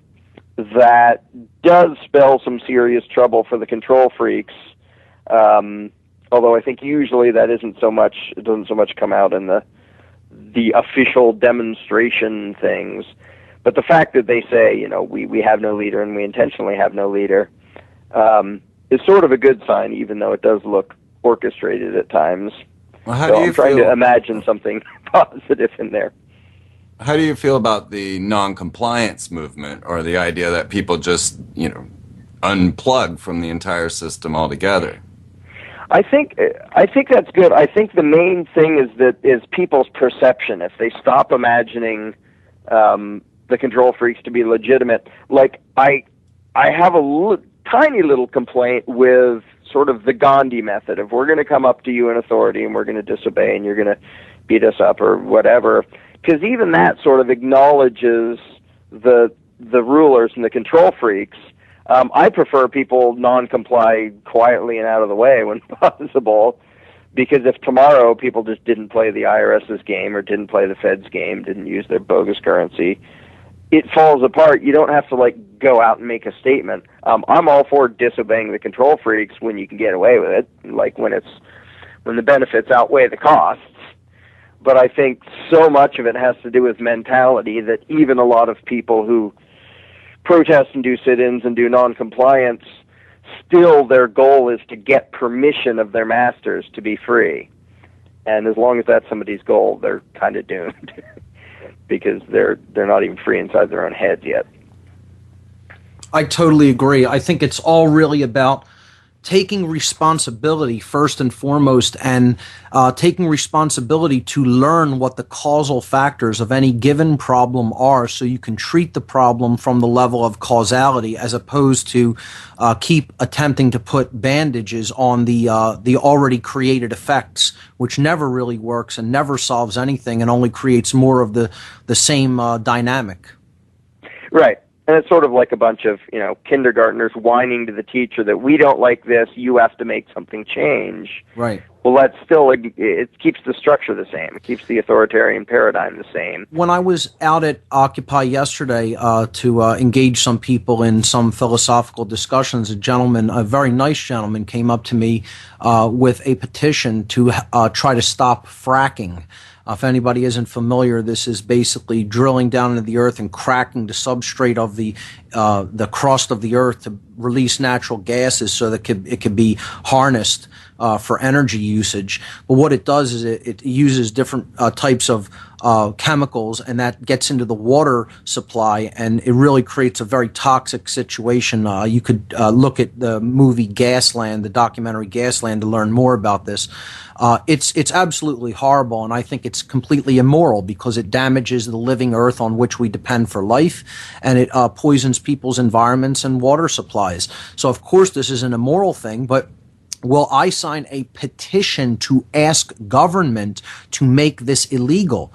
that does spell some serious trouble for the control freaks. Although I think usually that it doesn't so much come out in the official demonstration things. But the fact that they say, we have no leader and we intentionally have no leader, is sort of a good sign, even though it does look orchestrated at times.
Well, I'm
trying to imagine something positive in there.
How do you feel about the non-compliance movement, or the idea that people just, unplug from the entire system altogether?
I think that's good. I think the main thing is people's perception. If they stop imagining the control freaks to be legitimate, like I have a tiny little complaint with sort of the Gandhi method of, we're going to come up to you in authority and we're going to disobey and you're going to beat us up or whatever. Because even that sort of acknowledges the rulers and the control freaks. I prefer people non-comply quietly and out of the way when possible, because if tomorrow people just didn't play the IRS's game or didn't play the Fed's game, didn't use their bogus currency, it falls apart. You don't have to go out and make a statement. I'm all for disobeying the control freaks when you can get away with it, like when the benefits outweigh the costs. but I think so much of it has to do with mentality that even a lot of people who protest and do sit-ins and do non-compliance, still their goal is to get permission of their masters to be free. And as long as that's somebody's goal, they're kind of doomed because they're not even free inside their own heads yet.
I totally agree. I think it's all really about taking responsibility first and foremost, and taking responsibility to learn what the causal factors of any given problem are, so you can treat the problem from the level of causality, as opposed to keep attempting to put bandages on the already created effects, which never really works and never solves anything and only creates more of the same dynamic.
Right. And it's sort of like a bunch of, kindergartners whining to the teacher that we don't like this, you have to make something change.
Right.
Well, that's still, it keeps the structure the same. It keeps the authoritarian paradigm the same.
When I was out at Occupy yesterday to engage some people in some philosophical discussions, a very nice gentleman came up to me with a petition to try to stop fracking. If anybody isn't familiar, this is basically drilling down into the earth and cracking the substrate of the crust of the earth to release natural gases so that it could be harnessed for energy usage. But what it does is it uses different types of chemicals, and that gets into the water supply, and it really creates a very toxic situation. You could look at the movie Gasland, the documentary Gasland, to learn more about this. It's absolutely horrible, and I think it's completely immoral because it damages the living earth on which we depend for life, and it poisons people's environments and water supplies. So, of course, this is an immoral thing, but will I sign a petition to ask government to make this illegal?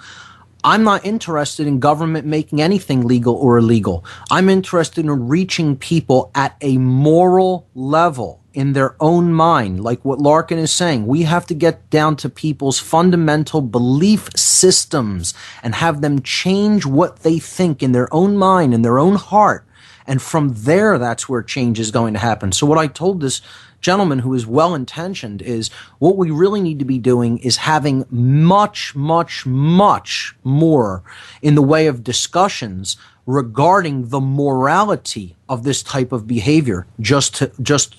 I'm not interested in government making anything legal or illegal. I'm interested in reaching people at a moral level in their own mind, like what Larken is saying. We have to get down to people's fundamental belief systems and have them change what they think in their own mind, in their own heart. And from there, that's where change is going to happen. So what I told this gentleman, who is well-intentioned, is what we really need to be doing is having much, much, much more in the way of discussions regarding the morality of this type of behavior, just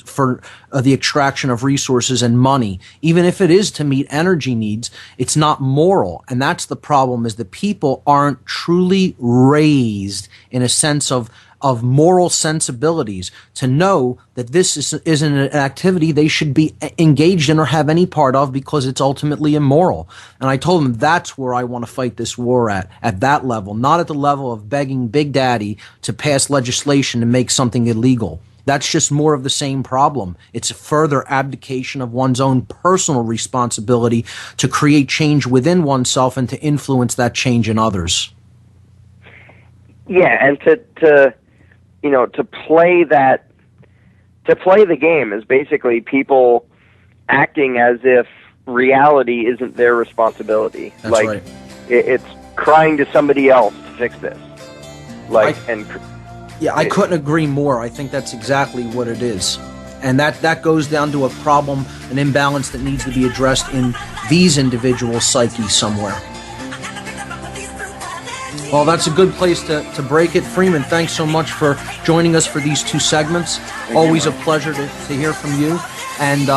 for the extraction of resources and money. Even if it is to meet energy needs, it's not moral. And that's the problem, is that people aren't truly raised in a sense of moral sensibilities to know that this isn't an activity they should be engaged in or have any part of, because it's ultimately immoral. And I told them that's where I want to fight this war at that level, not at the level of begging Big Daddy to pass legislation to make something illegal. That's just more of the same problem. It's a further abdication of one's own personal responsibility to create change within oneself and to influence that change in others.
Yeah, and to play the game is basically people acting as if reality isn't their responsibility.
That's
like,
right.
It's crying to somebody else to fix this.
I couldn't agree more. I think that's exactly what it is. And that goes down to a problem, an imbalance that needs to be addressed in these individual psyches somewhere. Well, that's a good place to break it. Freeman, thanks so much for joining us for these two segments. Always a pleasure to hear from you. And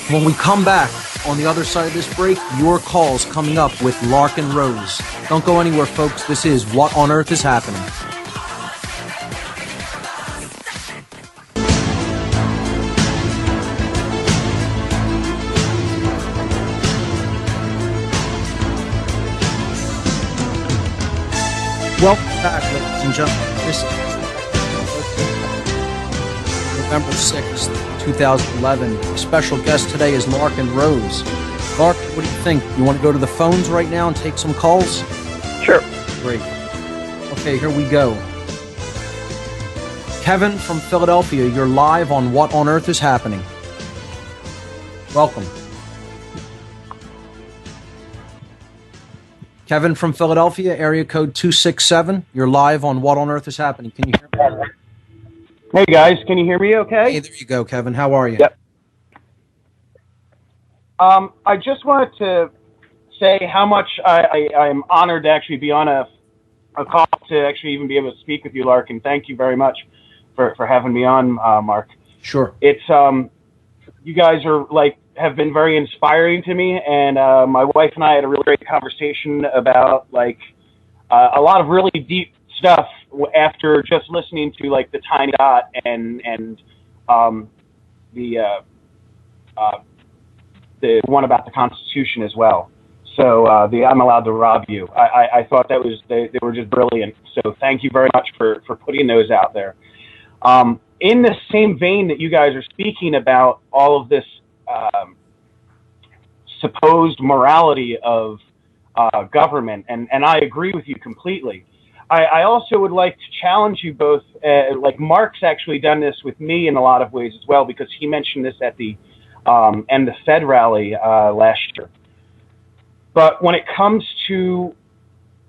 when we come back on the other side of this break, your calls coming up with Larken Rose. Don't go anywhere, folks. This is What on Earth is Happening. Welcome back, ladies and gentlemen. This is November 6th, 2011. Special guest today is Larken Rose. Lark, what do you think? You want to go to the phones right now and take some calls?
Sure.
Great. Okay, here we go. Kevin from Philadelphia, you're live on What on Earth is Happening. Welcome. Kevin from Philadelphia, area code 267. You're live on What on Earth is Happening. Can you hear me?
Hey, guys. Can you hear me okay?
Hey, there you go, Kevin. How are you?
Yep. I just wanted to say how much I'm honored to actually be on a call to actually even be able to speak with you, Larken. Thank you very much for having me on, Mark.
Sure.
It's you guys are have been very inspiring to me, and my wife and I had a really great conversation about a lot of really deep stuff after just listening to the Tiny Dot and the one about the Constitution as well. So the I'm allowed to rob you. I thought that was they were just brilliant. So thank you very much for putting those out there. In the same vein that you guys are speaking about all of this supposed morality of government, and I agree with you completely. I also would like to challenge you both. Mark's actually done this with me in a lot of ways as well, because he mentioned this at the and the Fed rally last year. But when it comes to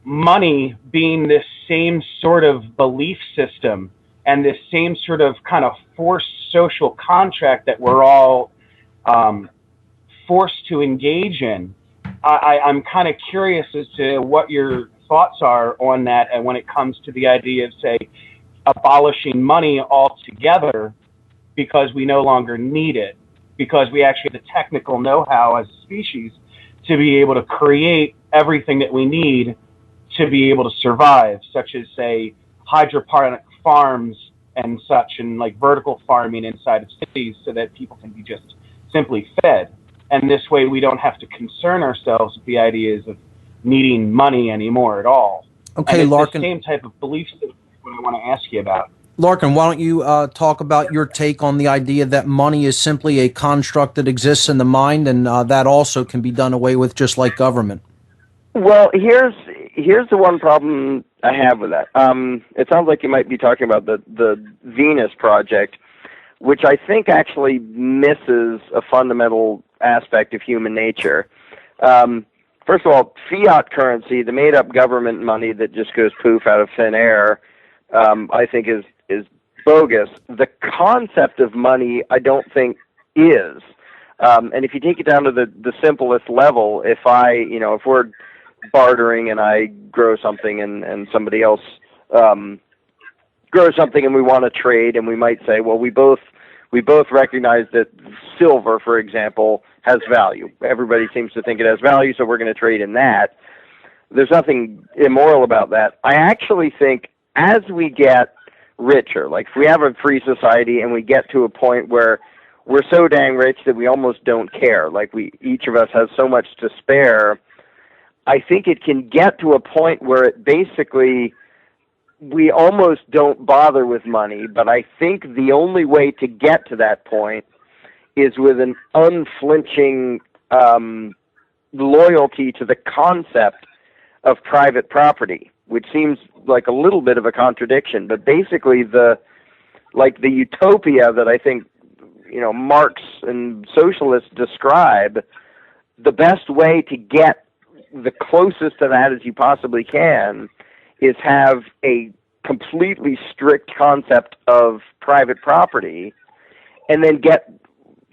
money being this same sort of belief system and this same sort of kind of forced social contract that we're all forced to engage in, I'm kind of curious as to what your thoughts are on that, and when it comes to the idea of, say, abolishing money altogether because we no longer need it, because we actually have the technical know-how as a species to be able to create everything that we need to be able to survive, such as, say, hydroponic farms and such, and vertical farming inside of cities so that people can be just simply fed. And this way we don't have to concern ourselves with the ideas of needing money anymore at all.
Okay,
and it's
Larken.
the same type of belief system what I want to ask you about.
Larken, why don't you talk about your take on the idea that money is simply a construct that exists in the mind, and that also can be done away with just like government?
Well, here's the one problem I have with that. It sounds like you might be talking about the Venus Project, which I think actually misses a fundamental aspect of human nature. First of all, fiat currency, the made-up government money that just goes poof out of thin air, I think is bogus. The concept of money, I don't think is. And if you take it down to the simplest level, if we're bartering and I grow something and somebody else grows something and we want to trade, and we might say, well, we both recognize that silver, for example, has value. Everybody seems to think it has value, so we're going to trade in that. There's nothing immoral about that. I actually think as we get richer, like if we have a free society and we get to a point where we're so dang rich that we almost don't care, like each of us has so much to spare, I think it can get to a point where it basically, we almost don't bother with money, but I think the only way to get to that point is with an unflinching loyalty to the concept of private property, which seems like a little bit of a contradiction, but basically the utopia that I think Marx and socialists describe, the best way to get the closest to that as you possibly can is have a completely strict concept of private property, and then get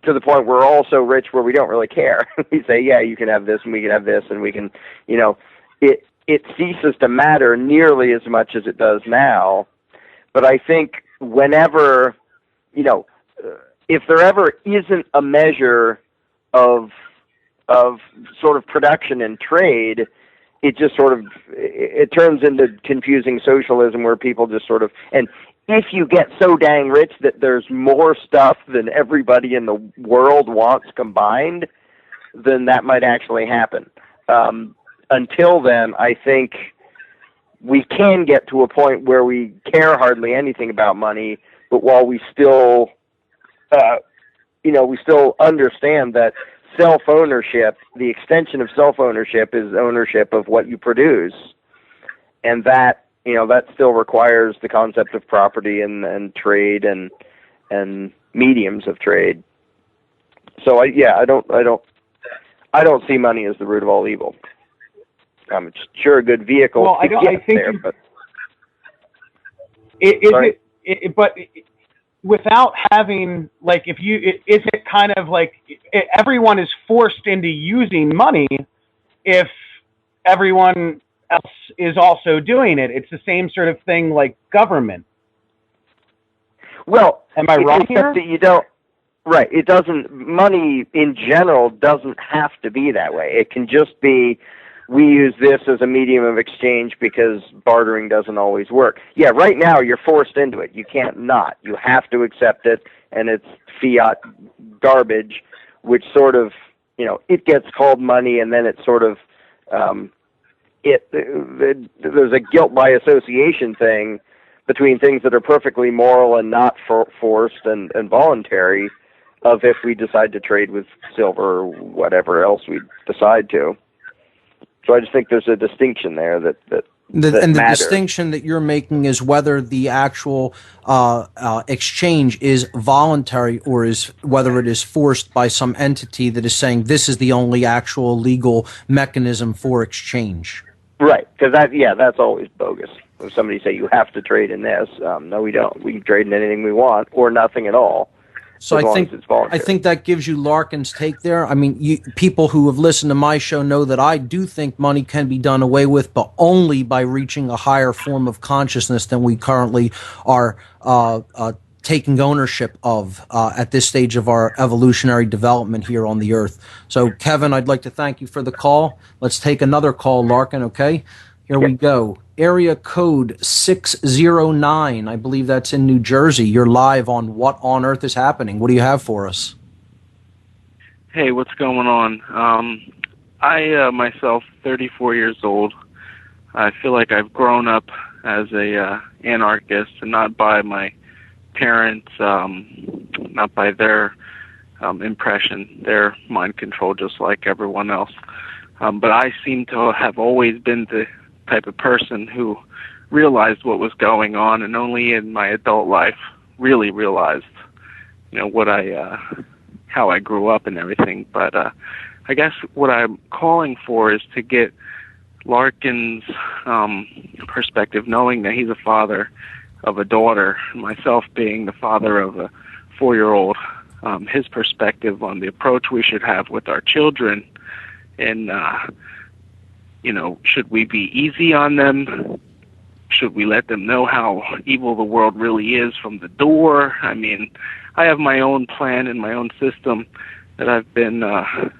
to the point where we're all so rich where we don't really care. We say, yeah, you can have this and we can have this, and we can, it ceases to matter nearly as much as it does now. But I think whenever, if there ever isn't a measure of sort of production and trade, it just sort of, it turns into confusing socialism where people just sort of, and if you get so dang rich that there's more stuff than everybody in the world wants combined, then that might actually happen. Until then, I think we can get to a point where we care hardly anything about money, but while we still, we still understand that self-ownership, the extension of self-ownership is ownership of what you produce, and that, that still requires the concept of property and trade and mediums of trade. So I don't see money as the root of all evil. It's sure a good vehicle to get there, but
but without having, is it kind of like everyone is forced into using money? if everyone else is also doing it? It's the same sort of thing like government.
Well,
am I wrong here?
Except that you don't. Right. It doesn't. Money in general doesn't have to be that way. It can just be, we use this as a medium of exchange because bartering doesn't always work. Yeah. Right now you're forced into it. You can't not. You have to accept it, and it's fiat garbage, which sort of, it gets called money, and then it sort of, there's a guilt by association thing between things that are perfectly moral and not forced and voluntary, of if we decide to trade with silver or whatever else we decide to. So I just think there's a distinction there that
the
matters.
distinction that you're making is whether the actual exchange is voluntary or is whether it is forced by some entity that is saying this is the only actual legal mechanism for exchange.
Right, because that's always bogus. If somebody say you have to trade in this, no, we don't. We can trade in anything we want or nothing at all.
So I think that gives you Larken's take there. I mean, people who have listened to my show know that I do think money can be done away with, but only by reaching a higher form of consciousness than we currently are taking ownership of at this stage of our evolutionary development here on the Earth. So, Kevin, I'd like to thank you for the call. Let's take another call, Larken, okay? Here we go. Area code 609. I believe that's in New Jersey. You're live on What on Earth is Happening. What do you have for us?
Hey, what's going on? I myself, 34 years old. I feel like I've grown up as a anarchist, and not by my parents, not by their impression. They're mind controlled just like everyone else. But I seem to have always been the type of person who realized what was going on, and only in my adult life really realized, how I grew up and everything. But I guess what I'm calling for is to get Larken's perspective, knowing that he's a father of a daughter, myself being the father of a 4-year-old, his perspective on the approach we should have with our children, and should we be easy on them? Should we let them know how evil the world really is from the door? I mean, I have my own plan and my own system that I've been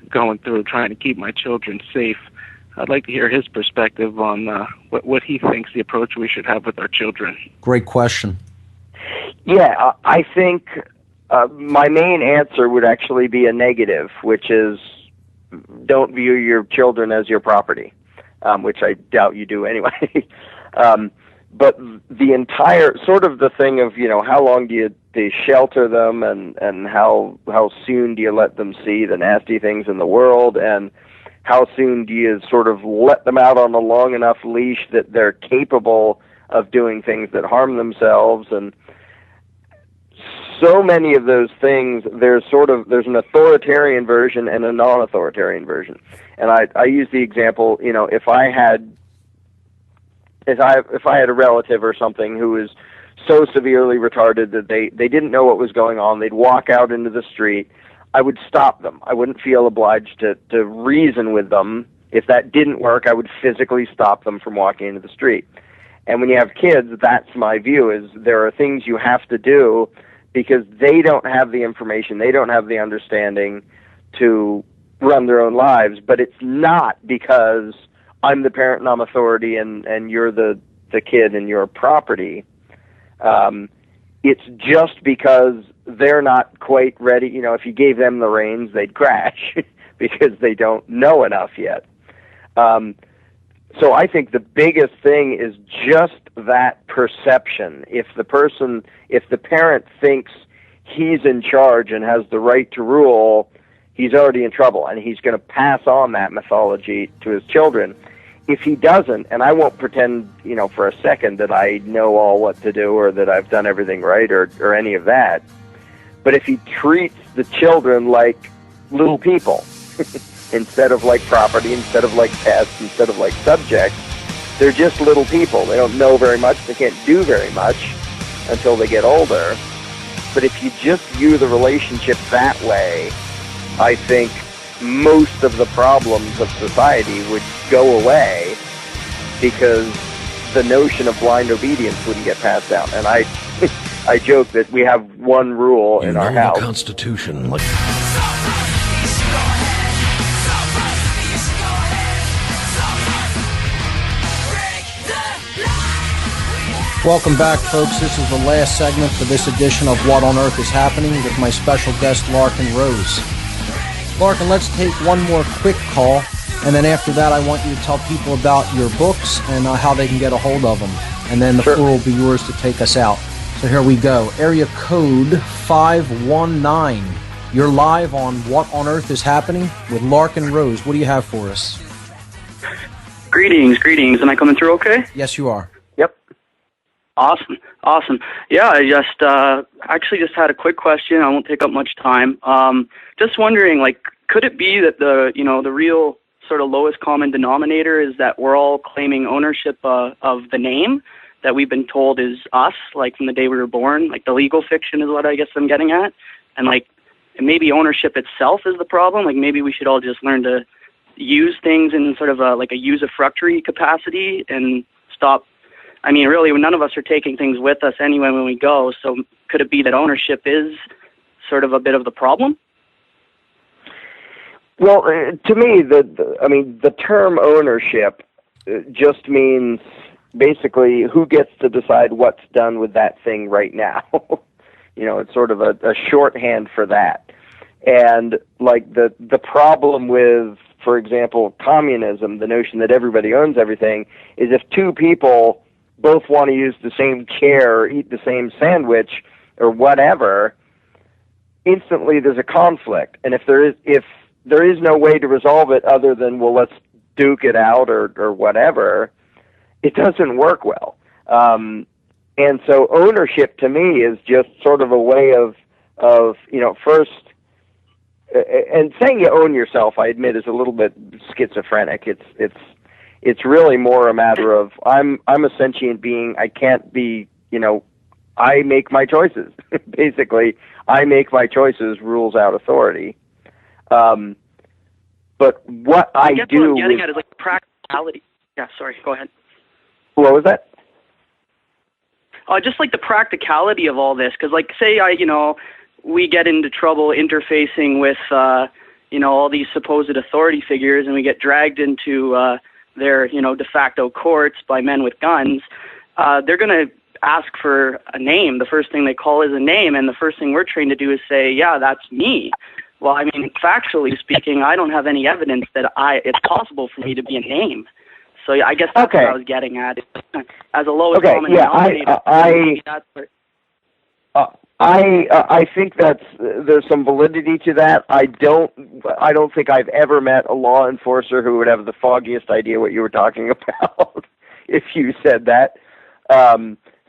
going through trying to keep my children safe. I'd like to hear his perspective on what he thinks the approach we should have with our children.
Great question.
Yeah, I think my main answer would actually be a negative, which is don't view your children as your property, which I doubt you do anyway. But the entire sort of the thing of, how long do you shelter them, and how soon do you let them see the nasty things in the world, and how soon do you sort of let them out on a long enough leash that they're capable of doing things that harm themselves. And so many of those things, there's an authoritarian version and a non-authoritarian version. And I use the example, if I had a relative or something who was so severely retarded that they didn't know what was going on, they'd walk out into the street, I would stop them. I wouldn't feel obliged to reason with them. If that didn't work, I would physically stop them from walking into the street. And when you have kids, that's my view, is there are things you have to do because they don't have the information, they don't have the understanding to run their own lives, but it's not because I'm the parent and I'm authority and you're the kid and you're property. It's just because they're not quite ready. If you gave them the reins, they'd crash because they don't know enough yet. So I think the biggest thing is just that perception. If the parent thinks he's in charge and has the right to rule, he's already in trouble, and he's going to pass on that mythology to his children. If he doesn't, and I won't pretend, for a second that I know all what to do or that I've done everything right or any of that, but if he treats the children like little people instead of like property, instead of like pests, instead of like subjects, they're just little people. They don't know very much. They can't do very much until they get older. But if you just view the relationship that way, I think most of the problems of society would go away because the notion of blind obedience wouldn't get passed down. And I joke that we have one rule in our house.
The Constitution, like
Welcome back, folks. This is the last segment for this edition of What on Earth is Happening with my special guest, Larken Rose. Larken, let's take one more quick call, and then after that I want you to tell people about your books and how they can get a hold of them. And then the floor will be yours to take us out. So here we go. Area code 519. You're live on What on Earth is Happening with Larken Rose. What do you have for us?
Greetings. Am I coming through okay?
Yes, you are.
Yep.
Awesome. Yeah, I just actually just had a quick question. I won't take up much time. Just wondering, like, could it be that the real sort of lowest common denominator is that we're all claiming ownership of the name that we've been told is us, like from the day we were born? Like the legal fiction is what I guess I'm getting at. And like maybe ownership itself is the problem. Like maybe we should all just learn to use things in sort of a usufructuary capacity and stop. I mean, really, none of us are taking things with us anyway when we go. So could it be that ownership is sort of a bit of the problem?
Well, to me, the term ownership just means basically who gets to decide what's done with that thing right now. It's sort of a shorthand for that. And like the problem with, for example, communism, the notion that everybody owns everything, is if two people both want to use the same chair, or eat the same sandwich, or whatever, instantly there's a conflict. And if there is no way to resolve it other than, well, let's duke it out or whatever, it doesn't work well. And so ownership to me is just sort of a way of first, and saying you own yourself, I admit, is a little bit schizophrenic. It's really more a matter of I'm a sentient being. I can't be, I make my choices. Basically, I make my choices, rules out authority. But what I do,
what I'm getting at is like practicality. Yeah, sorry, go ahead.
What was that?
Just like the practicality of all this, because like say we get into trouble interfacing with all these supposed authority figures, and we get dragged into their de facto courts by men with guns. They're going to ask for a name. The first thing they call is a name, and the first thing we're trained to do is say, yeah, that's me. Well, I mean, factually speaking, I don't have any evidence that it's possible for me to be a name. So I guess that's what I was getting at. As a lowest common denominator.
I think there's some validity to that. I don't think I've ever met a law enforcer who would have the foggiest idea what you were talking about if you said that.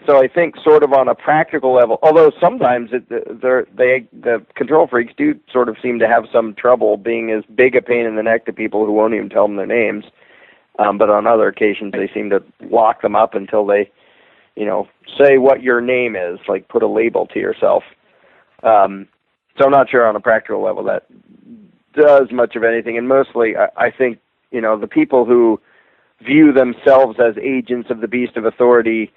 So I think sort of on a practical level, although sometimes the control freaks do sort of seem to have some trouble being as big a pain in the neck to people who won't even tell them their names. But on other occasions, they seem to lock them up until they, say what your name is, like put a label to yourself. So I'm not sure on a practical level that does much of anything. And mostly, I think, the people who view themselves as agents of the beast of authority,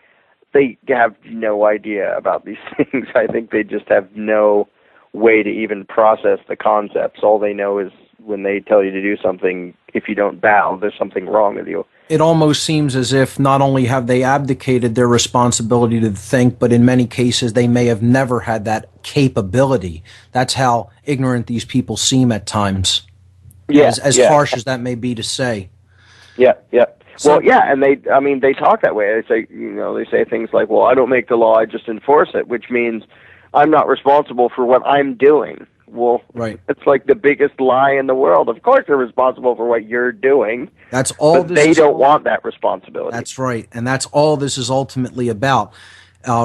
they have no idea about these things. I think they just have no way to even process the concepts. All they know is when they tell you to do something, if you don't bow, there's something wrong with you.
It almost seems as if not only have they abdicated their responsibility to think, but in many cases they may have never had that capability. That's how ignorant these people seem at times. As harsh as that may be to say.
Yeah. So, and they talk that way. They say, they say things like, well, I don't make the law, I just enforce it, which means I'm not responsible for what I'm doing. Well, right. It's like the biggest lie in the world. Of course they're responsible for what you're doing.
That's all.
But they don't want that responsibility.
That's right. And that's all this is ultimately about.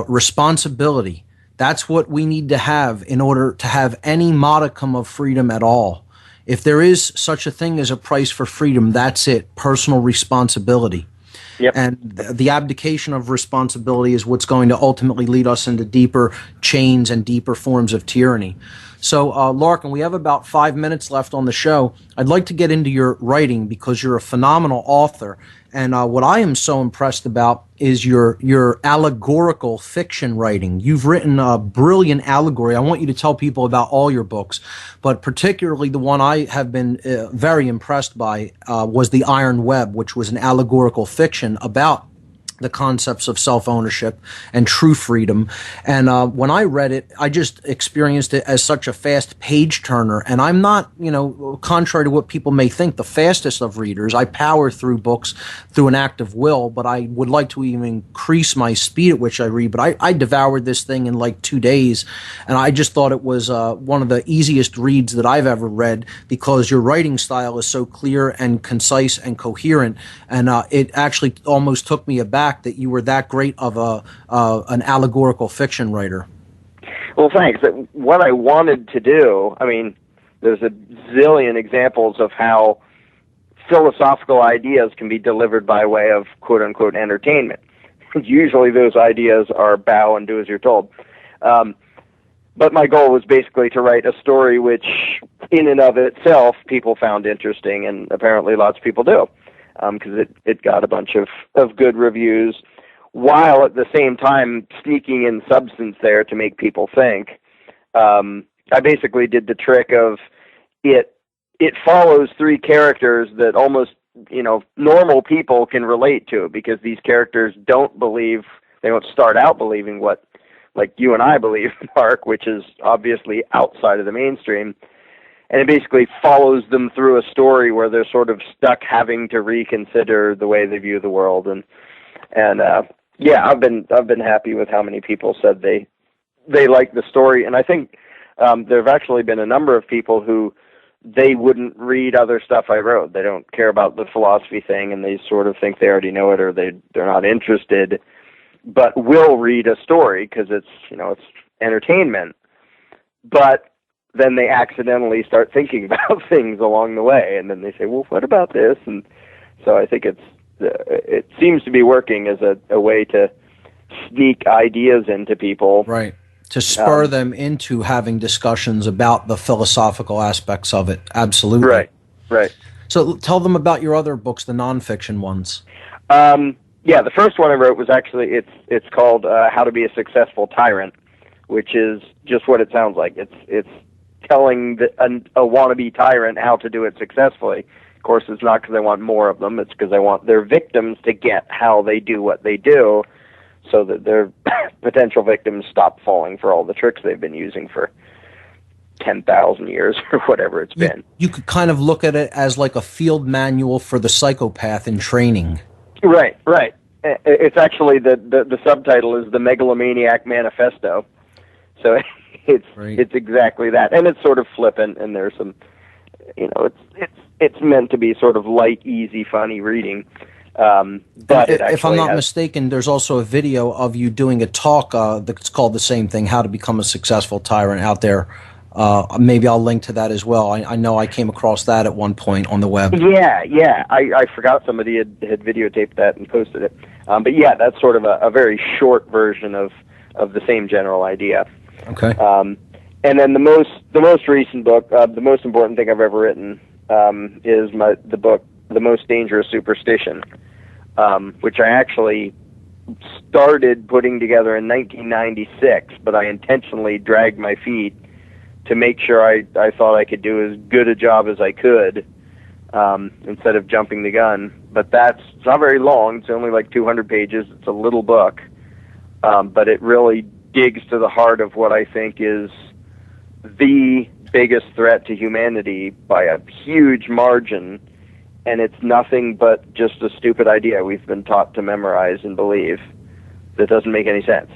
Responsibility. That's what we need to have in order to have any modicum of freedom at all. If there is such a thing as a price for freedom, that's it. Personal responsibility.
Yep.
And the abdication of responsibility is what's going to ultimately lead us into deeper chains and deeper forms of tyranny. So, Larken, we have about 5 minutes left on the show. I'd like to get into your writing because you're a phenomenal author. And what I am so impressed about is your allegorical fiction writing. You've written a brilliant allegory. I want you to tell people about all your books, but particularly the one I have been very impressed by was The Iron Web, which was an allegorical fiction about the concepts of self-ownership and true freedom. And when I read it, I just experienced it as such a fast page turner. And I'm not, contrary to what people may think, the fastest of readers. I power through books through an act of will, but I would like to even increase my speed at which I read. But I devoured this thing in like 2 days. And I just thought it was one of the easiest reads that I've ever read because your writing style is so clear and concise and coherent. And it actually almost took me aback that you were that great of an allegorical fiction writer.
Well, thanks. What I wanted to do, I mean, there's a zillion examples of how philosophical ideas can be delivered by way of quote-unquote entertainment. Usually those ideas are bow and do as you're told. But my goal was basically to write a story which, in and of itself, people found interesting, and apparently lots of people do. Because it got a bunch of good reviews, while at the same time sneaking in substance there to make people think. I basically did the trick of it follows three characters that almost, normal people can relate to, because these characters they don't start out believing what, like you and I believe, Mark, which is obviously outside of the mainstream. And it basically follows them through a story where they're sort of stuck having to reconsider the way they view the world. And I've been happy with how many people said they like the story. And I think there have actually been a number of people who they wouldn't read other stuff I wrote. They don't care about the philosophy thing, and they sort of think they already know it, or they're not interested, but will read a story because it's entertainment. But then they accidentally start thinking about things along the way, and then they say, well, what about this? And so I think it seems to be working as a way to sneak ideas into people.
Right. To spur them into having discussions about the philosophical aspects of it. Absolutely.
Right.
So tell them about your other books, the nonfiction ones.
The first one I wrote was actually, it's called How to Be a Successful Tyrant, which is just what it sounds like. It's telling a wannabe tyrant how to do it successfully. Of course, it's not because I want more of them. It's because I want their victims to get how they do what they do, so that their potential victims stop falling for all the tricks they've been using for 10,000 years or whatever it's been.
You could kind of look at it as like a field manual for the psychopath in training.
Right. It's actually the subtitle is The Megalomaniac Manifesto. So it's exactly that, and it's sort of flippant, and there's some, it's meant to be sort of light, easy, funny reading. But
if I'm not mistaken, there's also a video of you doing a talk that's called the same thing, How to Become a Successful Tyrant, out there. Maybe I'll link to that as well. I know I came across that at one point on the web.
Yeah. I forgot somebody had videotaped that and posted it. But yeah, that's sort of a very short version of the same general idea.
Okay.
And then the most recent book, the most important thing I've ever written, is the book The Most Dangerous Superstition, which I actually started putting together in 1996, but I intentionally dragged my feet to make sure I thought I could do as good a job as I could, instead of jumping the gun. But it's not very long. It's only like 200 pages. It's a little book, but it really digs to the heart of what I think is the biggest threat to humanity by a huge margin, and it's nothing but just a stupid idea we've been taught to memorize and believe that doesn't make any sense.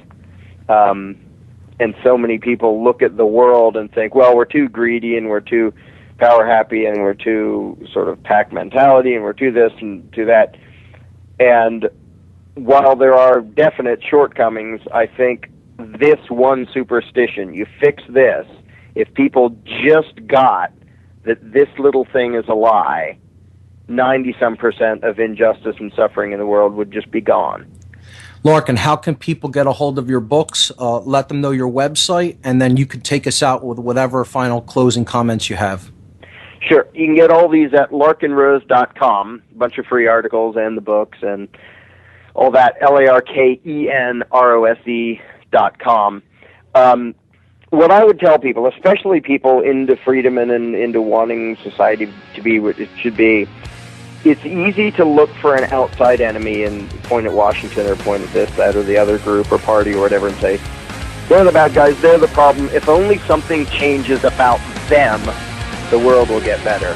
And so many people look at the world and think, well, we're too greedy, and we're too power happy, and we're too sort of pack mentality, and we're too this and too that. And while there are definite shortcomings, I think this one superstition, you fix this, if people just got that this little thing is a lie, 90-some% of injustice and suffering in the world would just be gone.
Larken, how can people get a hold of your books? Let them know your website, and then you could take us out with whatever final closing comments you have.
Sure. You can get all these at larkenrose.com, a bunch of free articles and the books and all that, LARKENROSE.com. What I would tell people, especially people into freedom and into wanting society to be what it should be, it's easy to look for an outside enemy and point at Washington or point at this, that, or the other group or party or whatever and say, they're the bad guys, they're the problem. If only something changes about them, the world will get better.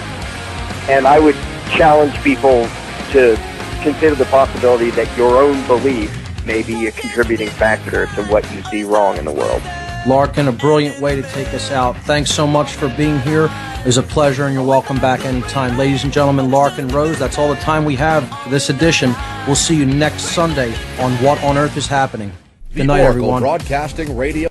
And I would challenge people to consider the possibility that your own belief may be a contributing factor to what you see wrong in the world.
Larken, a brilliant way to take us out. Thanks so much for being here. It was a pleasure, and you're welcome back anytime. Ladies and gentlemen, Larken Rose, that's all the time we have for this edition. We'll see you next Sunday on What on Earth is Happening. Good night, everyone.
Broadcasting Radio.